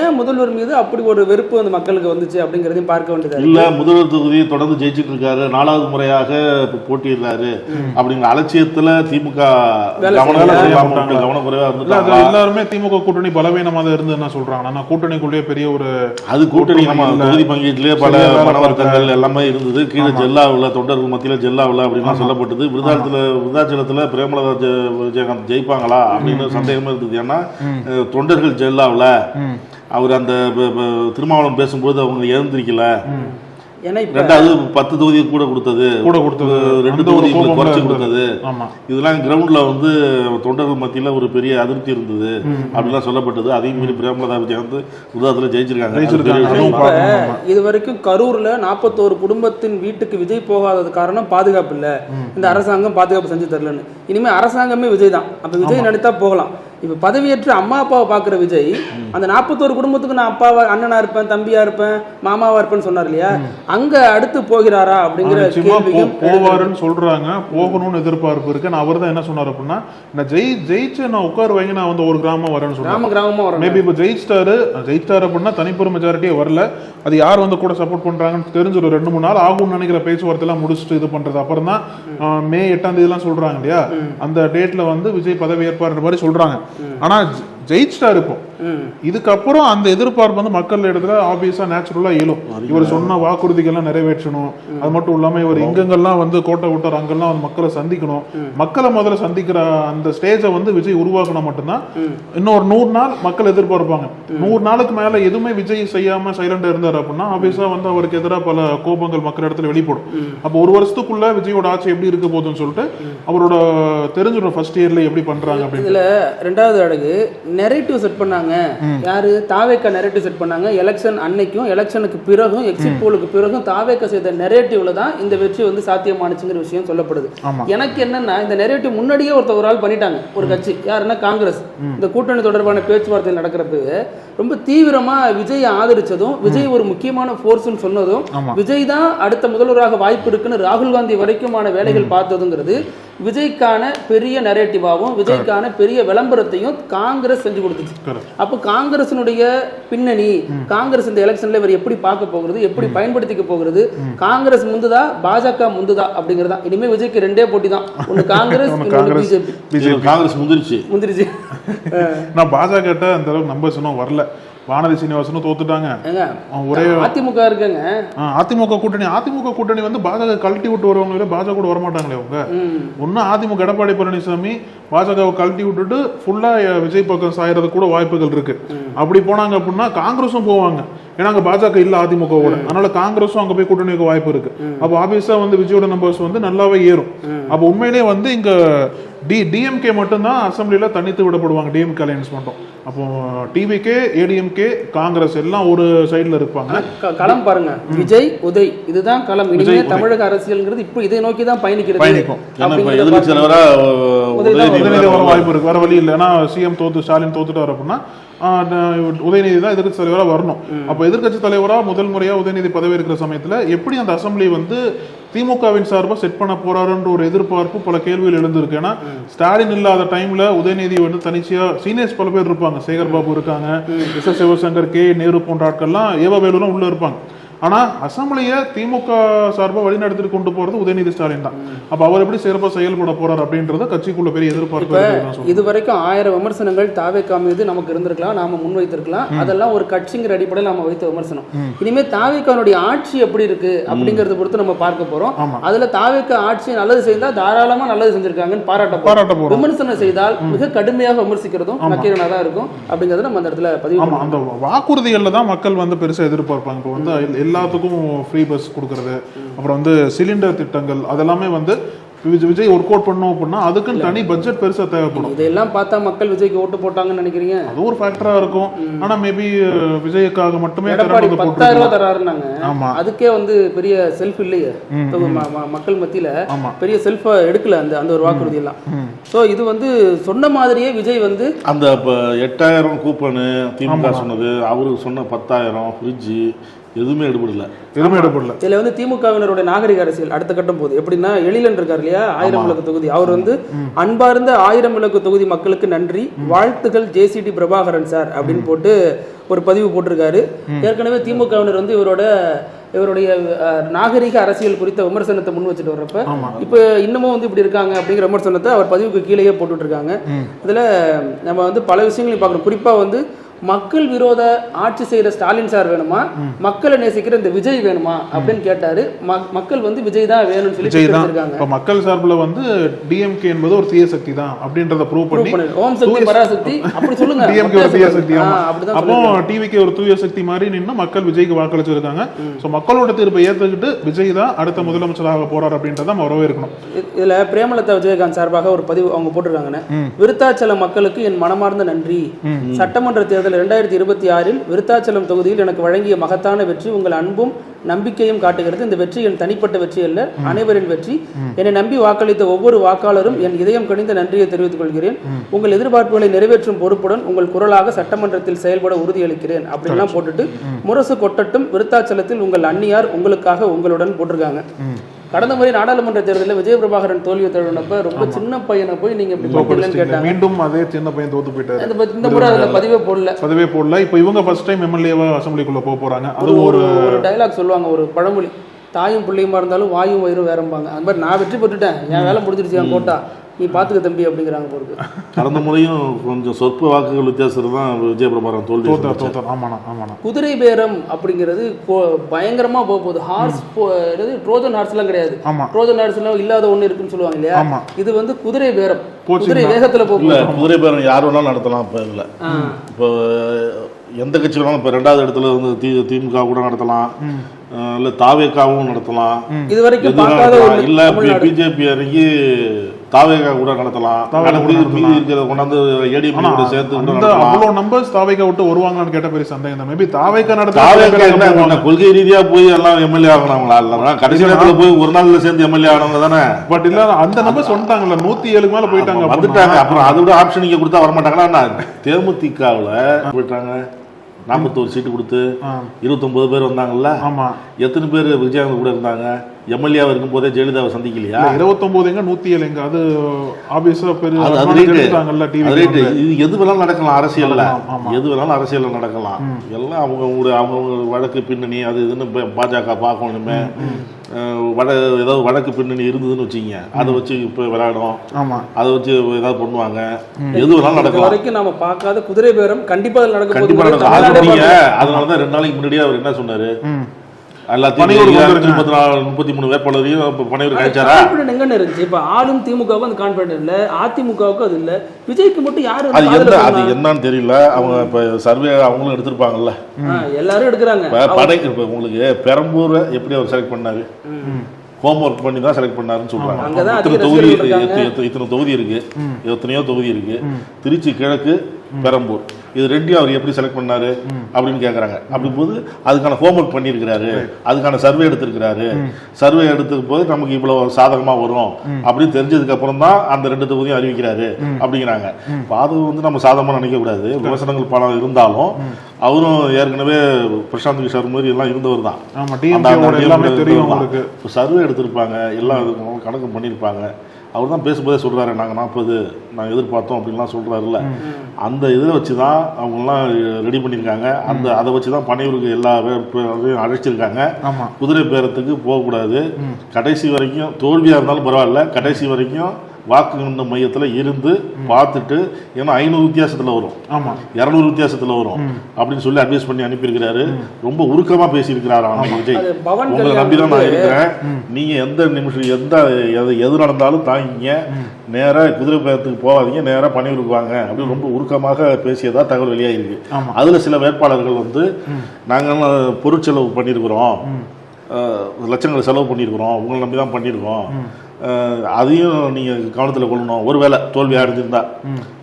ஏன் முதல்வர் மீது அப்படி ஒரு வெறுப்பு அந்த மக்களுக்கு வந்துச்சு அப்படிங்கறதையும் பார்க்க வேண்டியது இல்ல. முதல்வர் தொகுதியை தொடர்ந்து ஜெயிச்சுட்டு இருக்காரு, 4வது முறையாக போட்டியிடுறாரு அப்படிங்கிற அலட்சியத்துல திமுக கவனக்குறைவா இருந்துட்டாங்க. எல்லாருமே திமுக கூட்டணி பலவீனமா இருந்ததுன்னு சொல்றாங்க. ஆனா கூட்டணிக்குள்ளேயே பெரிய ஒரு கூட்டணி நம்ம தொகுதி பங்கீட்டிலேயே பல மனவர்த்தங்கள் எல்லாமே இருந்தது. கீழே ஜெல்லாவில் தொண்டர்கள் மத்தியில ஜெல்லாவில் அப்படின்லாம் சொல்லப்பட்டது. விருதாச்சலத்துல பிரேமலதா விஜயகாந்த் ஜெயிப்பாங்களா அப்படின்னு சந்தேகமா இருந்தது. ஏன்னா தொண்டர்கள் ஜெல்லாவில் அவர் அந்த திருமாவளவன் பேசும்போது அவங்க எழுந்திருக்கல. ரெண்டாவது 10 தொகுதி கூட கொடுத்தது 2 தொகுதி குறைச்சு கொடுத்தது. இதெல்லாம் கிரவுண்ட்ல வந்து தொண்டர்கள் மத்தியில ஒரு பெரிய அதிருப்தி இருந்தது அப்படிலாம் சொல்லப்பட்டது. அதையும் மீறி பிரேமலதா விஜயகாந்த் விருதாத்துல ஜெயிச்சிருக்காங்க. இது வரைக்கும் கரூர்ல 41 குடும்பத்தின் வீட்டுக்கு விஜய் போகாதது காரணம் பாதுகாப்பு இல்ல, இந்த அரசாங்கம் பாதுகாப்பு செஞ்சு தரலன்னு. இனிமே அரசாங்கமே விஜய் தான். அப்ப விஜய் நடித்தா போகலாம். இப்ப பதவியேற்று அம்மா அப்பாவை பாக்குற விஜய் அந்த 41 குடும்பத்துக்கு நான் அப்பாவா அண்ணனா இருப்பேன், தம்பியா இருப்பேன், மாமாவா இருப்பேன்னு சொன்னார் இல்லையா, அங்க அடுத்து போகிறாரா அப்படிங்கிற போவாருன்னு சொல்றாங்க. போகணும்னு எதிர்பார்ப்பு இருக்கு. நான் அவர் தான் என்ன சொன்னார் அப்படின்னா, நான் ஜெயிச்சு நான் உட்கார் வைங்க, நான் வந்து ஒரு கிராமம் வரேன்னு சொன்னாங்க. கிராமமா வரேன். மேபி இப்போ ஜெயிச்சிட்டாரு அப்படின்னா தனிப்பெரும் மெஜாரிட்டியே வரல. அது யார் வந்து கூட சப்போர்ட் பண்றாங்கன்னு தெரிஞ்சு ஒரு 2-3 நாள் ஆகும்னு நினைக்கிற பேச்சுவார்த்தை எல்லாம் முடிச்சுட்டு இது பண்றது. அப்புறம் தான் May 8ஆம் தேதி எல்லாம் சொல்றாங்க இல்லையா, அந்த டேட்ல வந்து விஜய் பதவி ஏற்பார் மாதிரி சொல்றாங்க. ஆனா ஜெயிச்சிட்டாரு இப்போ. இதுக்கப்புறம் அந்த எதிர்பார்ப்பு வந்து மக்கள் இடத்துல ஆப்வியஸா நேச்சுரலா இயலும். இவர் சொன்ன வாக்குறுதிகள்லாம் நிறைவேற்றணும், அது மட்டும் இல்லாம இவர் எங்கெங்கெல்லாம் வந்து கோட்டை விட்டார் அங்கெல்லாம் வந்து மக்களை சந்திக்கணும், மக்களை முதல்ல சந்திக்கிற அந்த ஸ்டேஜை வந்து விஜய் உருவாக்கணும் மட்டும்தான். இன்னும் ஒரு 100 நாள் மக்கள் எதிர்பார்ப்பாங்க. 100 நாளுக்கு மேல எதுவுமே விஜய் செய்யாம சைலண்டா இருந்தார் அப்படின்னா ஆப்வியஸா வந்து அவருக்கு எதிராக பல கோபங்கள் மக்கள் இடத்துல வெளிப்படும். அப்போ ஒரு வருஷத்துக்குள்ள விஜயோட ஆட்சி எப்படி இருக்க போகுதுன்னு சொல்லிட்டு அவரோட தெரிஞ்சிடும் ஃபர்ஸ்ட் இயர்ல எப்படி பண்றாங்க அப்படின்னு. இதுல ரெண்டாவது அழகு நெரேட்டிவ் செட் பண்ணாங்க. யாரு? தாவேக்கா நெரேட்டிவ் செட் பண்ணாங்க. எலெக்ஷன் அன்னைக்கும் எலெக்ஷனுக்கு பிறகும் எக்ஸிட் போலுக்கு பிறகும் தாவேக்கா செய்த நெரேட்டிவ்ல தான் இந்த வெற்றி வந்து சாத்தியமானுச்சுங்கிற விஷயம் சொல்லப்படுது. எனக்கு என்னன்னா இந்த நெரேட்டிவ் முன்னாடியே ஒரு ஆள் பண்ணிட்டாங்க, ஒரு கட்சி. யாருன்னா காங்கிரஸ். இந்த கூட்டணி தொடர்பான பேச்சுவார்த்தை நடக்கிறப்ப ரொம்ப தீவிரமா விஜய் ஆதரிச்சதும், விஜய் ஒரு முக்கியமான போர்ஸ்னு சொன்னதும், விஜய் தான் அடுத்த முதல்வராக வாய்ப்பு இருக்குன்னு ராகுல் காந்தி வரைக்குமான வேலைகள் பார்த்ததுங்கிறது விஜய்க்கான பெரிய நரேட்டிவாவும் விஜய்க்கான பெரிய விளம்பரத்தையும் காங்கிரஸ் செஞ்சு கொடுத்துச்சு. அப்போ காங்கிரசினுடைய பின்னணி, காங்கிரஸ் இந்த எலெக்ஷன்ல இவர் எப்படி பார்க்க போகிறது, எப்படி பயன்படுத்திக்க போகிறது, காங்கிரஸ் முந்துதா பாஜக முந்துதா அப்படிங்கிறதா. இனிமே விஜய்க்கு 2 போட்டி தான், ஒன்னு காங்கிரஸ் பிஜேபி. காங்கிரஸ் முந்திருச்சு. நான் பாஜக அந்த அளவுக்கு நம்பர்ஸ் இன்னும் வரல. வானதி சீனிவாசனும் தோத்துட்டாங்க. ஒரே அதிமுக இருக்காங்க. அதிமுக கூட்டணி வந்து பாஜக கழட்டி விட்டு வருவாங்க, பாஜக கூட வரமாட்டாங்களே அவங்க. ஒன்னும் அதிமுக எடப்பாடி பழனிசாமி பாஜகவை கழட்டி விட்டுட்டு ஃபுல்லா விஜய் பக்கம் சாயறது கூட வாய்ப்புகள் இருக்கு. அப்படி போனாங்க அப்படின்னா காங்கிரஸும் போவாங்க, ஏன்னா அங்க பாஜக இல்ல அதிமுகவோட. அதனால காங்கிரஸும் அங்க போய் கூட்டணி வைக்க வாய்ப்பு இருக்கு. அப்போ ஆப்வியஸா வந்து விஜயோட நம்பர்ஸ் வந்து நல்லாவே ஏறும். அப்போ உண்மையிலேயே வந்து இங்க டிஎம்கே மட்டும்தான் அசம்பிளில தனித்து விடப்படுவாங்க, டிஎம்கே அலையன்ஸ் மட்டும். அப்போ டிவிகே, ஏடிஎம்கே, காங்கிரஸ் எல்லாம் ஒரு சைடுல இருப்பாங்க. களம் பாருங்க, விஜய் உதய், இதுதான் களம். இனிமே தமிழக அரசியல்ங்கிறது இப்போ இதை நோக்கி தான் பயணிக்கிறது. வாய்ப்பு இருக்கு, வேற வழி இல்லை. ஏன்னா சிஎம் ஸ்டாலின் தோத்துட்டார் அப்படின்னா உதயநிதி தான் எதிர்கட்சி தலைவராக வரணும். அப்போ எதிர்கட்சி தலைவராக முதல் முறையா உதயநிதி பதவி இருக்கிற சமயத்துல எப்படி அந்த அசம்பிளி வந்து திமுகவின் சார்பாக செட் பண்ண போறாருன்ற ஒரு எதிர்பார்ப்பு பல கேள்விகள் எழுந்திருக்கு. ஏன்னா ஸ்டாலின் இல்லாத டைம்ல உதயநிதி வந்து தனிச்சையா சீனியர்ஸ் பல பேர் இருப்பாங்க, சேகர் பாபு இருக்காங்க, எஸ் சிவசங்கர், கே நேரு போன்ற ஆட்கள்லாம், ஏவா வேலுலாம் உள்ள இருப்பாங்க. ஆனா அசம்பிளியை திமுக சார்பாக வழிநடத்திட்டு கொண்டு போறது உதயநிதி ஸ்டாலின் தான். அப்ப அவர் எப்படி சிறப்பாக செயல்பட போறார் அப்படின்றத கட்சிக்குள்ள பெரிய எதிர்பார்ப்பு. இதுவரைக்கும் 1000 விமர்சனங்கள் தாவேக்கா மீது நமக்கு இருந்திருக்கலாம், நாம முன்வைத்திருக்கலாம். அதெல்லாம் ஒரு கட்சிங்கிற அடிப்படையில் நாம வைத்த விமர்சனம். இனிமே தாவேக்கானுடைய ஆட்சி எப்படி இருக்கு அப்படிங்கறத பொறுத்து நம்ம பார்க்க போறோம். அதுல தாவேக்கா ஆட்சி நல்லது செய்தா தாராளமா நல்லது செஞ்சிருக்காங்கன்னு பாராட்ட போறோம். விமர்சனம் செய்தால் மிக கடுமையாக விமர்சிக்கிறதும் நக்கீரனா தான் இருக்கும் அப்படிங்கறத நம்ம அந்த இடத்துல பதிவு. அந்த வாக்குறுதிகள்ல தான் மக்கள் வந்து பெருசா எதிர்பார்ப்பாங்க. இப்போ வந்து எல்லாத்துக்கும் ஃப்ரீ பஸ் கொடுக்கறது, அப்புறம் வந்து சிலிண்டர் திட்டங்கள், அதெல்லாமே வந்து விஜய் ஒர்க் அவுட் பண்ணோம் அப்படின்னா அதுக்குன்னு தனி பட்ஜெட் பெருசா தேவைப்படும். இதெல்லாம் பார்த்தா மக்கள் விஜய்க்கு ஓட்டு போட்டாங்கன்னு நினைக்கிறீங்க? அது ஒரு ஃபேக்டரா இருக்கும். ஆனா மேபி விஜய்க்காக மட்டுமே 10,000 ரூபாய் தராருன்னாங்க. அதுக்கே வந்து பெரிய செல்ஃப் இல்லையே மக்கள் மத்தியில, பெரிய செல்ஃப் எடுக்கல அந்த ஒரு வாக்குறுதி எல்லாம். சோ இது வந்து சொன்ன மாதிரியே விஜய் வந்து அந்த 8000 கூப்பனு திமுக சொன்னது, அவரு சொன்ன 10,000 ஃப்ரிட்ஜ் எதுவுமே எடுபடல. இதுல வந்து திமுகவினருடைய நாகரிக அரசியல் அடுத்த கட்டம் போகுது. எப்படின்னா எழிலன் இருக்கார் இல்லையா, 1000 விளக்கு தொகுதி, அவர் வந்து அன்பார்ந்த 1000 விளக்கு தொகுதி மக்களுக்கு நன்றி, வாழ்த்துகள் ஜேசிடி பிரபாகரன் சார் அப்படின்னு போட்டு ஒரு பதிவு போட்டிருக்காரு. ஏற்கனவே திமுகவினர் வந்து இவருடைய நாகரிக அரசியல் குறித்த விமர்சனத்தை முன் வச்சுட்டு வர்றப்ப இப்ப இன்னமும் வந்து இப்படி இருக்காங்க அப்படிங்கிற விமர்சனத்தை அவர் பதிவுக்கு கீழேயே போட்டுட்டு இருக்காங்க. இதுல நம்ம வந்து பல விஷயங்களையும் பார்க்கணும். குறிப்பா வந்து மக்கள் விரோத ஆட்சி செய்யற ஸ்டாலின் சார் வேணுமா, மக்களை நேசிக்கிற இந்த விஜய் வேணுமா அப்படின்னு கேட்டாரு. மக்கள் வந்து விஜய் தான் வேணும்னு சொல்லி சொல்லிருக்காங்க. மக்கள் சார்பில் வந்து டிஎம்கே என்பது ஒரு தீய சக்தி தான் அப்படின்றத ப்ரூவ் பண்ணி, ஓம் சக்தி பராசக்தி அப்படி சொல்லுங்க, டிஎம்கே ஒரு தீய சக்தி, அப்போ டிவிகே ஒரு தூய சக்தி மாதிரி நின்று மக்கள் விஜய்க்கு வாக்களிச்சிருக்காங்க. சோ மக்களோட தீர்ப்பை ஏற்றுக்கிட்டு விஜய் தான் அடுத்த முதலமைச்சராக போறார் அப்படின்றத நம்ம வரவேற்கணும். இதுல பிரேமலதா விஜயகாந்த் சார்பாக ஒரு பதிவு அவங்க போட்டிருக்காங்க. விருத்தாச்சலம் மக்களுக்கு என் மனமார்ந்த நன்றி. சட்டமன்ற தேர்தல் 2026 விருத்தாச்சலம் தொகுதியில் எனக்கு வழங்கிய மகத்தான வெற்றி உங்கள் அன்பும் நம்பிக்கையும் காட்டுகிறது. இந்த வெற்றி என் தனிப்பட்ட வெற்றி அல்ல, அனைவரின் வெற்றி. என்னை நம்பி வாக்களித்த ஒவ்வொரு வாக்காளரும் என் இதயம் கனிந்த நன்றியை தெரிவித்துக் கொள்கிறேன். உங்கள் எதிர்பார்ப்புகளை நிறைவேற்றும் பொறுப்புடன் உங்கள் குரலாக சட்டமன்றத்தில் செயல்பட உறுதியளிக்கிறேன் அப்படின்லாம் போட்டுட்டு முரசு கொட்டட்டும் விருத்தாச்சலத்தில் உங்கள் அந்நியார் உங்களுக்காக உங்களுடன் போட்டிருக்காங்க. கடந்த முறை நாடாளுமன்ற தேர்தலில் விஜய பிரபாகரன் தோல்வியை தழுவினப்ப ரொம்ப சின்ன பையனை போய் நீங்க இப்படி போட்டீங்கன்னு கேட்டாங்க. மீண்டும் அதே சின்ன பையன் தோத்து போயிட்டாரு. இந்த முறை அதுல பதிவே போடல. இப்போ இவங்க ஃபர்ஸ்ட் டைம் எம்எல்ஏவா அசம்பிளிக்குள்ள போக போறாங்க. அது ஒரு டயலாக் சொல்லுவாங்க, ஒரு பழமொழி, தாயும் பிள்ளையுமா இருந்தாலும் வாயும் வயிறும் வேறம்பாங்க. அந்த மாதிரி நான் வெற்றி பெற்றுட்டேன், என் வேலை முடிஞ்சிருச்சு, என் கோட்டா நீ பாத்துக்க தம்பி அப்படிங்கிறாங்க போறது. கடந்த முறையும் கொஞ்சம் சொற்ப வாக்குகள் வித்தியாசத்தில் தான் விஜய பிரபாகரன் தோல்வி. குதிரை பேரம் அப்படிங்கிறது பயங்கரமா போக போகுது. ஹார்ஸ் ட்ரோஜன் ஹார்ஸ் எல்லாம் கிடையாது. ட்ரோஜன் ஹார்ஸ் எல்லாம் இல்லாத ஒண்ணு இருக்குன்னு சொல்லுவாங்க இல்லையா, இது வந்து குதிரை பேரம். குதிரை வேகத்துல போகல. குதிரை பேரம் யார் வேணாலும் நடத்தலாம். இப்ப இல்ல, இப்போ எந்த கட்சி வேணாலும் இப்ப 2வது இடத்துல வந்து திமுக கூட நடத்தலாம், இல்ல தாவேகாவும் நடத்தலாம், இது வரைக்கும் பார்க்காத இல்ல பிஜேபி இறங்கி தாவேகா கூட நடத்தலாம். கொண்டாந்து ஏடிஎம் கூட சேர்த்து அவ்வளவு நம்பர்ஸ் தாவேகா விட்டு வருவாங்கன்னு கேட்ட பெரிய சந்தேகம் தான். மேபி தாவேகா நடத்த கொள்கை ரீதியா போய் எல்லாம் எம்எல்ஏ ஆகணுங்களா? இல்ல கடைசி நேரத்துல போய் ஒரு நாள்ல சேர்ந்து எம்எல்ஏ ஆனவங்க தானே. பட் இல்ல அந்த நம்பர்ஸ் வந்துட்டாங்கல்ல, 107 மேல போயிட்டாங்க, வந்துட்டாங்க. அப்புறம் அதோட ஆப்ஷன் நீங்க கொடுத்தா வரமாட்டாங்களா? தேமுதிகவுல போயிட்டாங்க, 41 சீட்டு கொடுத்து 29 பேர் வந்தாங்கல்ல. ஆமா, எத்தனை பேர் விஜயகாந்த் கூட இருந்தாங்க? எம்எல்ஏ இருக்கும் போதே ஜெயலலிதாவை சந்திக்கலையா? 29 எங்க 107 எங்க? அது ஆபீஸா பெரிய எடுத்தாங்கல்ல டிவி. இது எது வேணாலும் நடக்கலாம் அரசியல்ல, எது வேணாலும் அரசியல்ல நடக்கலாம். எல்லாம் அவங்க வழக்கு பின்னணி அது இதுன்னு பாஜக பார்க்கணுமே. ஏதாவது வழக்கு பின்னணி இருந்ததுன்னு வச்சுங்க, அதை வச்சு இப்ப விளையாடும், அதை வச்சு ஏதாவது பண்ணுவாங்க. எது வேணாலும் நடக்கலாம். வரைக்கும் நாம பார்க்காத குதிரை பேரம் கண்டிப்பா நடக்கும். அதனாலதான் 2 நாளைக்கு முன்னாடியே அவர் என்ன சொன்னாரு, எல்லாத்தையும் 33 வேட்பாளரையும் பனையூர் கழிச்சாரா? எங்க இருந்துச்சு? இப்ப ஆளும் திமுகவுக்கு அந்த கான்பிடன்ட் இல்ல, அதிமுகவுக்கு அது இல்ல, விஜய்க்கு மட்டும் யாரு அது என்னன்னு தெரியல. அவங்க இப்ப சர்வே அவங்களும் எடுத்திருப்பாங்கல்ல, எல்லாரும் எடுக்கிறாங்க. உங்களுக்கு பெரம்பூர் எப்படி அவர் செலக்ட் பண்ணாரு? ஹோம் ஒர்க் பண்ணி தான் செலக்ட் பண்ணாருன்னு சொல்றாங்க. இத்தனை தொகுதி இருக்கு, எத்தனையோ தொகுதி இருக்கு. திருச்சி கிழக்கு, பெரம்பூர், இது 2 அவர் எப்படி செலக்ட் பண்ணாரு அப்படின்னு கேட்கறாங்க. அப்படிங்கும்போது அதுக்கான ஹோம் ஒர்க் பண்ணியிருக்கிறாரு, அதுக்கான சர்வே எடுத்திருக்கிறாரு. சர்வே எடுத்துக்கும் போது நமக்கு இவ்வளவு சாதகமா வரும் அப்படின்னு தெரிஞ்சதுக்கு அப்புறம் தான் அந்த 2 தொகுதியும் அறிவிக்கிறாரு அப்படிங்கிறாங்க. அது வந்து நம்ம சாதகமா நினைக்க கூடாது. விமர்சனங்கள் பல இருந்தாலும் அவரும் ஏற்கனவே பிரசாந்த் கிஷோர் மாதிரி எல்லாம் இருந்தவர் தான். சர்வே எடுத்திருப்பாங்க, எல்லாம் கணக்கு பண்ணியிருப்பாங்க. அவர் தான் பேசும்போதே சொல்றாரு, நாங்கள் 40 நான் எதிர்பார்த்தோம் அப்படின்லாம் சொல்றாருல்ல. அந்த இதில் வச்சு தான் அவங்கெல்லாம் ரெடி பண்ணியிருக்காங்க. அதை வச்சு தான் பனையூருக்கு எல்லா பேரையும் அழைச்சிருக்காங்க. குதிரை பேரத்துக்கு போகக்கூடாது, கடைசி வரைக்கும் தோல்வியாக இருந்தாலும் பரவாயில்ல, கடைசி வரைக்கும் வாக்கு எண்ணும் மையத்தில் இருந்து பார்த்துட்டு, ஏன்னா 500 வித்தியாசத்தில் வரும், 200 வித்தியாசத்தில் வரும் அப்படின்னு சொல்லி அட்வைஸ் பண்ணி அனுப்பியிருக்கிறாரு. ரொம்ப உருக்கமாக பேசியிருக்கிறாரு விஜய். உங்களை நம்பிதான் நான் இருக்கிறேன், நீங்க எந்த நிமிஷம் எது நடந்தாலும் தாங்கிங்க, நேராக குதிரை பேரத்துக்கு போகாதீங்க, நேராக பனையூருக்கு வாங்க அப்படின்னு ரொம்ப உருக்கமாக பேசியதா தகவல் வெளியாகிருக்கு. அதுல சில வேட்பாளர்கள் வந்து நாங்கள் பொருட்செலவு பண்ணியிருக்கிறோம், லட்சங்கள் செலவு பண்ணியிருக்கிறோம், உங்களை நம்பி தான் பண்ணியிருக்கோம், அதையும் நீங்க கவனத்தில் கொள்ளணும், ஒருவேளை தோல்வி அடைஞ்சிருந்தா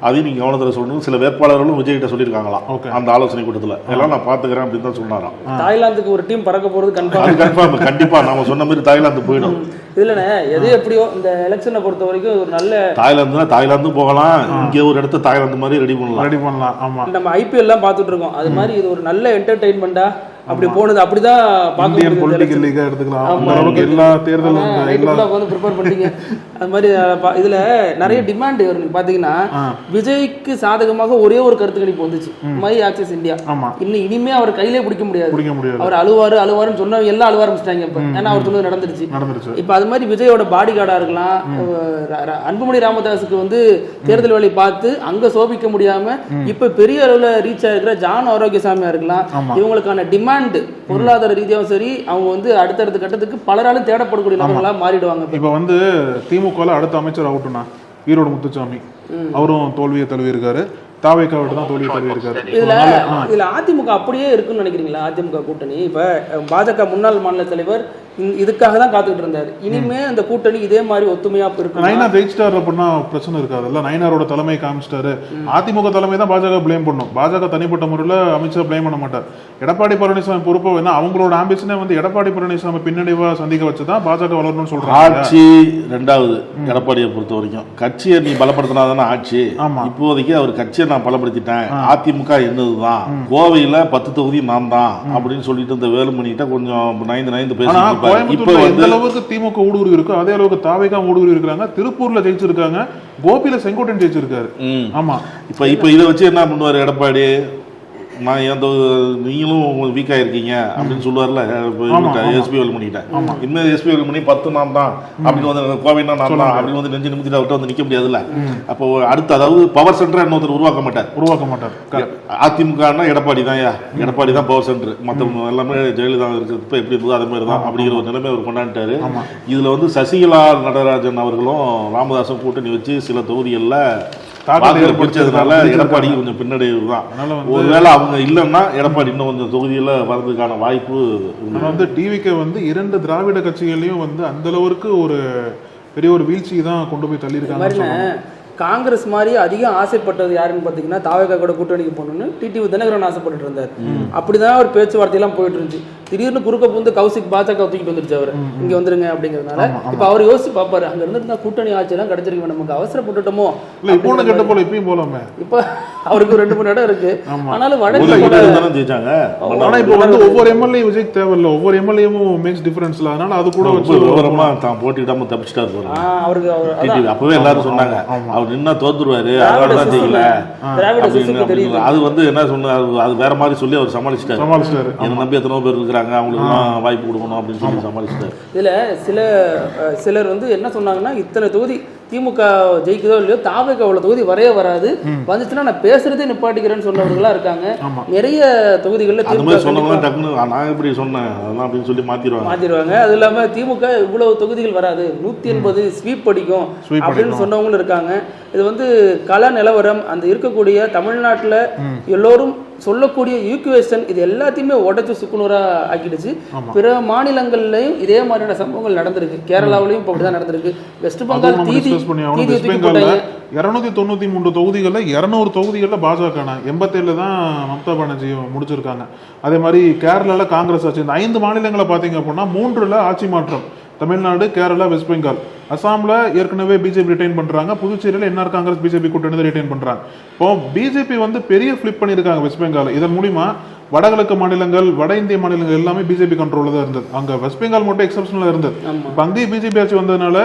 அதையும் நீங்க கவனத்தில் சொல்லணும். சில வேட்பாளர்களும் விஜய்கிட்ட சொல்லியிருக்காங்களாம் அந்த ஆலோசனை கூட்டத்தில். எல்லாம் நான் பாத்துக்கிறேன் அப்படின்னு தான் சொன்னாராம். தாய்லாந்துக்கு ஒரு டீம் பறக்க போறது கன்ஃபார்ம், கண்டிப்பா நாம சொன்ன மாதிரி தாய்லாந்து போயிடும். இதுல எது எப்படியோ இந்த எலெக்ஷனை பொறுத்த வரைக்கும் ஒரு நல்ல தாய்லாந்தும் போகலாம், இங்க ஒரு இடத்த தாய்லாந்து மாதிரி ரெடி பண்ணலாம். ஆமா, நம்ம ஐபிஎல் எல்லாம் பாத்துட்டு இருக்கோம், அது மாதிரி இது ஒரு நல்ல என்டர்டெயின்மெண்டா அப்படி போனது. அப்படிதான் பொலிட்டிக்கல் லீகா எடுத்துக்கலாம். எல்லா தேர்தலும் ப்ரிப்பேர் பண்ணீங்க. அது மாதிரி இதுல நிறைய டிமாண்ட் வரும். பாத்தீங்கன்னா விஜய்க்கு சாதகமாக ஒரே ஒரு கருத்து கணிப்பு வந்துச்சு, மை ஆக்சஸ் இந்தியா. இனிமே அவர் கையிலே பிடிக்க முடியாது, அவர் அழுவாருன்னு சொன்னவங்க எல்லாம் அழுவ ஆரம்பிச்சிட்டாங்க. இப்ப ஏன்னா அவர் சொன்னது நடந்துருச்சு. இப்ப அது மாதிரி விஜயோட பாடி கார்டா இருக்கலாம், அன்புமணி ராமதாஸுக்கு வந்து தேர்தல் வேலை பார்த்து அங்க சோபிக்க முடியாம இப்ப பெரிய அளவுல ரீச் ஆகிருக்கிற ஜான் ஆரோக்கியசாமியா இருக்கலாம், இவங்களுக்கான டிமாண்ட் பொருளாதார ரீதியாகவும் சரி, அவங்க வந்து அடுத்தடுத்த கட்டத்துக்கு பலராலும் தேடப்படக்கூடிய நபர்களா மாறிடுவாங்க. இப்ப வந்து திமுக அடுத்த அமைச்சர் ஆகட்டும்னா ஈரோடு முத்துசாமி, அவரும் தோல்வியை தழுவி இருக்காரு, தாவேக்காவிட்டு தான் தோல்வி தழுவி இருக்காரு. இதுல அதிமுக அப்படியே இருக்குன்னு நினைக்கிறீங்களா? அதிமுக கூட்டணி இப்ப பாஜக முன்னாள் மாநில தலைவர் இதுக்காக தான் காத்துக்கிட்டு இருந்தாரு. இனிமே அந்த கூட்டணி இதே மாதிரி ஒத்துமையா இருக்கு. நயினார் ஜெயிச்சிட்டாரு அப்படின்னா பிரச்சனை இருக்காதுல்ல. நயினாரோட தலைமை காமிச்சிட்டாரு, அதிமுக தலைமை தான் பாஜக பிளேம் பண்ணும். பாஜக தனிப்பட்ட முறையில் அமைச்சர் பிளேம் பண்ண மாட்டார். எடப்பாடி பழனிசாமி பொறுப்பை வேணா அவங்களோட ஆம்பிஷனே வந்து எடப்பாடி பழனிசாமி பின்னடைவா சந்திக்க வச்சுதான் பாஜக வளரணும்னு சொல்றாங்க. ஆட்சி 2வது எடப்பாடியை பொறுத்த வரைக்கும் கட்சியை நீ பலப்படுத்தினாதானே ஆட்சி. இப்போதைக்கு அவர் கட்சியை நான் பலப்படுத்திட்டேன், அதிமுக என்னதுதான், கோவையில 10 தொகுதி நான் தான் அப்படின்னு சொல்லிட்டு இந்த வேலுமணிகிட்ட கொஞ்சம் நைந்து பேசி எந்த அளவுக்கு திமுக ஊடுருவி இருக்கோ அதே அளவுக்கு தாவேகா ஊடுருவி இருக்காங்க. திருப்பூர்ல ஜெயிச்சிருக்காங்க, கோபியில செங்கோட்டையன் ஜெயிச்சிருக்காரு. ஆமா, இப்ப இதை வச்சு என்ன பண்ணுவாரு எடப்பாடி? நான் எந்த நீங்களும் வீக் ஆயிருக்கீங்க அப்படின்னு சொல்லுவார்ல எஸ்பி வேலுமணிக்கிட்ட. இன்னும் எஸ்பி வேலுமணி 10 நான் தான் அப்படின்னு வந்து கோவைனா நான் தான் அப்படின்னு வந்து நெஞ்சு நிமித்தி அவர்கிட்ட வந்து நிக்க முடியாதுல்ல. அப்போ அடுத்து அதாவது பவர் சென்டர் இன்னொருத்தர் உருவாக்க மாட்டார். அதிமுகனா எடப்பாடி தான், எடப்பாடி தான் பவர் சென்டர், மற்ற எல்லாமே ஜெயலலிதா இருக்கிறது எப்படி இருந்ததோ அதே மாதிரி தான் அப்படிங்கிற ஒரு நிலைமை அவர் கொண்டாண்டாரு. இதுல வந்து சசிகலா நடராஜன் அவர்களும் ராமதாசும் கூட்டணி வச்சு சில தொகுதிகளில் ஏற்படுத்ததுனால எடப்பாடி கொஞ்சம் பின்னடைவு தான். ஒருவேளை அவங்க இல்லைன்னா எடப்பாடி இன்னும் கொஞ்சம் தொகுதியில் வரதுக்கான வாய்ப்பு வந்து டிவிக்கு வந்து 2 திராவிட கட்சிகளையும் வந்து அந்த அளவுக்கு ஒரு பெரிய ஒரு வீழ்ச்சியை தான் கொண்டு போய் தள்ளியிருக்காங்க. காங்கிரஸ் மாதிரி அதிகம் ஆசைப்பட்டது யாருன்னு பார்த்தீங்கன்னா தாவேகா கூட கூட்டணிக்கு போகணும்னு டிடிவி தினகரன் ஆசைப்பட்டு இருந்தார். அப்படிதான் ஒரு பேச்சுவார்த்தையெல்லாம் போயிட்டு இருந்துச்சு. திடீர்னு குறுக்க புந்து கௌசிக் பாஜக தூக்கிட்டு வந்துருச்சு. அவர் இங்க வந்துருங்க அப்படிங்கிறதுனால இப்ப அவர் யோசிச்சு பாப்பாரு, அங்க இருந்து கூட்டணி ஆட்சி எல்லாம் கிடைச்சிருக்கு, நமக்கு அவசரப்பட்டுட்டோமோ கெட்ட போல இப்பயும் போலாமே. இப்ப அவருக்கு 2-3 இடம் இருக்கு. ஆனாலும் வடக்கு ஆனா இப்ப வந்து ஒவ்வொரு எம்எல்ஏ விஜய்க்கு தேவையில்ல, ஒவ்வொரு எம்எல்ஏவும் மேக்ஸ் டிஃபரன்ஸ்ல. அதனால அது கூட வச்சு விவரமா தான் போட்டிடாம தப்பிச்சிட்டாரு. அவருக்கு அப்பவே எல்லாரும் சொன்னாங்க அவர் நின்னா தோத்துருவாரு, அதனாலதான் செய்யல. அது வந்து என்ன சொன்னாரு, அது வேற மாதிரி சொல்லி அவர் சமாளிச்சிட்டாரு. என்ன நம்பி எத்தனை பேர் இருக்கிறாங்க, அவங்களுக்கு வாய்ப்பு கொடுக்கணும் அப்படின்னு சொல்லி சமாளிச்சிட்டாரு. இதுல சிலர் வந்து என்ன சொன்னாங்கன்னா, இத்தனை தொகுதி திமுக ஜெயிக்குதோ இல்லையோ தாவேகா அவ்வளவு தொகுதி வராது, வந்துச்சுன்னா நான் பேசுறதே நிப்பாட்டிக்கிறேன்னு சொன்னவர்களா இருக்காங்க. நிறைய தொகுதிகளில் நான் எப்படி சொன்னேன் அதெல்லாம் அப்படின்னு சொல்லி மாத்திடுவாங்க. அது இல்லாம திமுக இவ்வளவு தொகுதிகள் வராது, 180 ஸ்வீப் அடிக்கும் அப்படின்னு சொன்னவங்களும் இருக்காங்க. இது வந்து கள நிலவரம், அந்த இருக்கக்கூடிய தமிழ்நாட்டில் எல்லோரும் சொல்லக்கூடிய ஈக்குவேஷன் இது எல்லாத்தையுமே உடைச்சு சுக்குநூறா ஆக்கிடுச்சு. பிற மாநிலங்கள்லயும் இதே மாதிரியான சம்பவங்கள் நடந்திருக்கு. கேரளாவிலையும் இப்போ அப்படிதான் நடந்திருக்கு. வெஸ்ட் பெங்கால் 293 தொகுதிகளில் 200 தொகுதிகளில் பாஜக 87 தான் மம்தா பானர்ஜி முடிச்சிருக்காங்க. அதே மாதிரி கேரளால காங்கிரஸ் ஆட்சி. இந்த 5 மாநிலங்களை பார்த்தீங்க அப்படின்னா 3ல் ஆட்சி மாற்றம். தமிழ்நாடு, கேரளா, வெஸ்ட் பெங்கால். அசாம்ல ஏற்கனவே பிஜேபி ரிட்டைன் பண்றாங்க. புதுச்சேரியில் என்ஆர் காங்கிரஸ் பிஜேபி கூட்டணி ரிட்டைன் பண்றாங்க. இப்போ பிஜேபி வந்து பெரிய ஃபிளிப் பண்ணியிருக்காங்க வெஸ்ட் பெங்கால். இதன் மூலியமா வடகிழக்கு மாநிலங்கள், வட இந்திய மாநிலங்கள் எல்லாமே பிஜேபி கண்ட்ரோல தான் இருந்தது. அங்க வெஸ்ட் பெங்கால் மட்டும் எக்ஸப்ஷனலா இருந்தது. இப்போ அங்கேயும் பிஜேபி ஆட்சி வந்ததுனால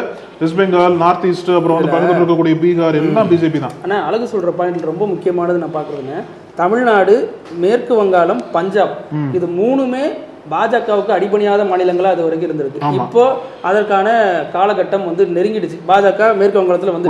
வெஸ்ட் பெங்கால், நார்த் ஈஸ்ட், அப்புறம் வந்து பக்கத்தில் இருக்கக்கூடிய பீகார் எல்லாம் பிஜேபி தான். ஆனா அழகு சொல்ற பாயிண்ட் ரொம்ப முக்கியமானது நான் பாக்குறேங்க. தமிழ்நாடு, மேற்கு வங்காளம், பஞ்சாப் இது 3மே பாஜகவுக்கு அடிபணியாத மாநிலங்களா அது வரைக்கும் இருந்திருக்கு. இப்போ அதற்கான காலகட்டம் வந்து நெருங்கிடுச்சு. பாஜக மேற்கு வங்காளத்துல வந்து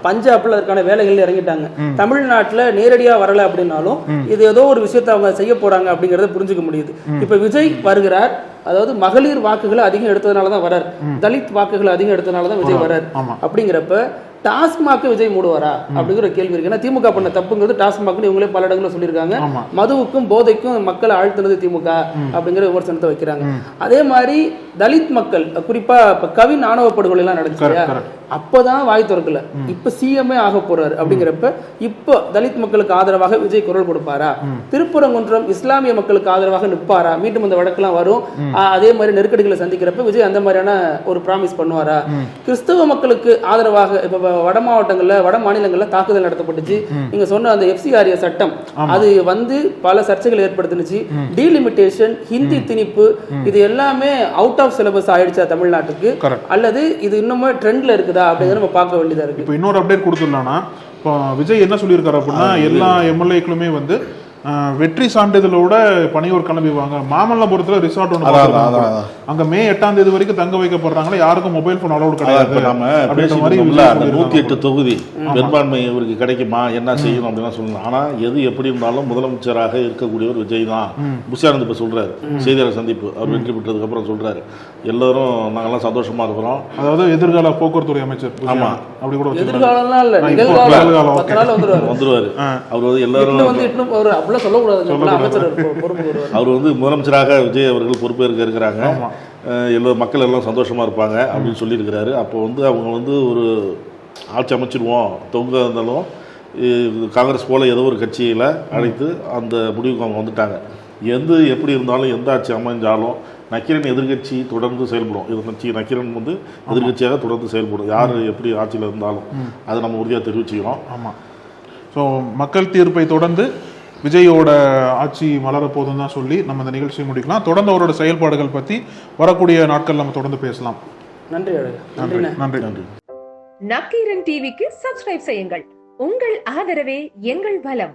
பஞ்சாப்ல அதற்கான வேலைகள் இறங்கிட்டாங்க. தமிழ்நாட்டுல நேரடியா வரல அப்படின்னாலும் இது ஏதோ ஒரு விஷயத்தை அவங்க செய்ய போறாங்க அப்படிங்கறத புரிஞ்சுக்க முடியுது. இப்ப விஜய் வருகிறார், அதாவது மகளிர் வாக்குகளை அதிகம் எடுத்ததுனாலதான் வரார், தலித் வாக்குகளை அதிகம் எடுத்ததுனாலதான் விஜய் வரார். அப்படிங்கிறப்ப டாஸ்மாக் விஜய் மூடுவாரா அப்படிங்கிற கேள்வி இருக்கு. ஏன்னா திமுக பண்ண தப்புங்கிறது டாஸ்மாக் இவங்களே பல இடங்களில் சொல்லியிருக்காங்க. மதுவுக்கும் போதைக்கும் மக்களை ஆழ்த்தினது திமுக அப்படிங்கிற விமர்சனத்தை வைக்கிறாங்க. அதே மாதிரி தலித் மக்கள், குறிப்பா இப்ப கவின் ஆணவ படுகொலை எல்லாம் நடந்துச்சு, அப்பதான் வாய் திறக்கல. இப்ப சிஎம்ஏ ஆக போறாரு. அப்படிங்கிறப்ப இப்போ தலித் மக்களுக்கு ஆதரவாக விஜய் குரல் கொடுப்பாரா? திருப்பரங்குன்றம் இஸ்லாமிய மக்களுக்கு ஆதரவாக நிற்பாரா? மீண்டும் இந்த வழக்கெல்லாம் வரும். அதே மாதிரி நெருக்கடிகளை சந்திக்கிறப்ப விஜய் அந்த மாதிரியான ஒரு பிராமிஸ் பண்ணுவாரா? கிறிஸ்தவ மக்களுக்கு ஆதரவாக இப்ப வட மாவட்டங்கள்ல, வட மாநிலங்கள்ல தாக்குதல் நடத்தப்பட்டுச்சு. நீங்க சொன்ன அந்த FCRA சட்டம் அது வந்து பல சர்ச்சைகள் ஏற்படுத்துனுச்சு. டீலிமிட்டேஷன், ஹிந்தி திணிப்பு, இது எல்லாமே அவுட் ஆஃப் சிலபஸ் ஆயிடுச்சா தமிழ்நாட்டுக்கு, அல்லது இது இன்னுமே ட்ரெண்ட்ல இருக்குதா அப்படிங்கறத நம்ம பார்க்க வேண்டியதா இருக்கு. இப்போ இன்னொரு அப்டேட் கொடுத்துடலாம்னா, இப்போ விஜய் என்ன சொல்லியிருக்காரு அப்படின்னா, எல்லா எம்எல்ஏக்களுமே வந்து வெற்றி சான்றிதழோட பணியோர் கிளம்பிவாங்க. மாமல்லபுரத்துல ரிசார்ட் ஒன்று, அங்க மே 8ஆம் தேதி வரைக்கும் தங்க வைக்கப்படுறாங்களா, யாருக்கும் மொபைல் போன் அலௌட் கிடையாது. நம்ம 108 தொகுதி பெரும்பான்மை இவருக்கு கிடைக்குமா, என்ன செய்யணும் அப்படின்னு சொல்லலாம். ஆனா எது எப்படி இருந்தாலும் முதலமைச்சராக இருக்கக்கூடியவர் விஜய் தான். புஷானந்த் இப்ப சொல்றாரு, செய்தியாளர் சந்திப்பு அவர் வெற்றி பெற்றதுக்கு அப்புறம் சொல்றாரு, எல்லாரும் நாங்கெல்லாம் சந்தோஷமா இருக்கிறோம். அதாவது எதிர்கால போக்குவரத்துறை அமைச்சர். ஆமா, அப்படி கூட எதிர்காலம்லாம் இல்ல, வந்துருவாரு. அவர் வந்து எல்லாரும் அவர் வந்து முதலமைச்சராக விஜய் அவர்கள் பொறுப்பேற்க இருக்கிறாங்க. எல்லா மக்கள் எல்லாம் சந்தோஷமா இருப்பாங்க அப்படின்னு சொல்லியிருக்கிறாரு. அப்போ வந்து அவங்க வந்து ஒரு ஆட்சி அமைச்சிருவோம், தொங்க இருந்தாலும் காங்கிரஸ் போல ஏதோ ஒரு கட்சியில் அழைத்து அந்த முடிவுக்கு அவங்க வந்துட்டாங்க. எப்படி இருந்தாலும் எந்த ஆட்சி அமைஞ்சாலும் நக்கீரன் எதிர்கட்சி தொடர்ந்து செயல்படும். இது நக்கீரன் வந்து எதிர்கட்சியாக தொடர்ந்து செயல்படும், யார் எப்படி ஆட்சியில் இருந்தாலும். அதை நம்ம உறுதியாக தெரிவிச்சுக்கிறோம். ஆமாம். ஸோ மக்கள் தீர்ப்பை தொடர்ந்து விஜயோட ஆட்சி மலர போதுன்னு தான் சொல்லி நம்ம இந்த நிகழ்ச்சியை முடிக்கலாம். தொடர்ந்து அவரோட செயல்பாடுகள் பற்றி வரக்கூடிய நாட்கள் நம்ம தொடர்ந்து பேசலாம். நன்றி நன்றி நன்றி. நக்கீரன் டிவிக்கு சப்ஸ்கிரைப் செய்யுங்கள். உங்கள் ஆதரவே எங்கள் பலம்.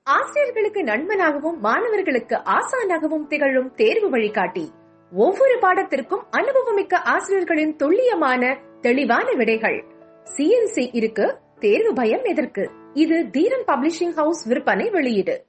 ஆசிரியர்களுக்கு நண்பனாகவும் மாணவர்களுக்கு ஆசானாகவும் திகழும் தேர்வு வழிகாட்டி. ஒவ்வொரு பாடத்திற்கும் அனுபவமிக்க ஆசிரியர்களின் துல்லியமான தெளிவான விடைகள். CNC இருக்கு, தேர்வு பயம் எதற்கு? இது தீரன் பப்ளிஷிங் ஹவுஸ் விற்பனை வெளியீடு.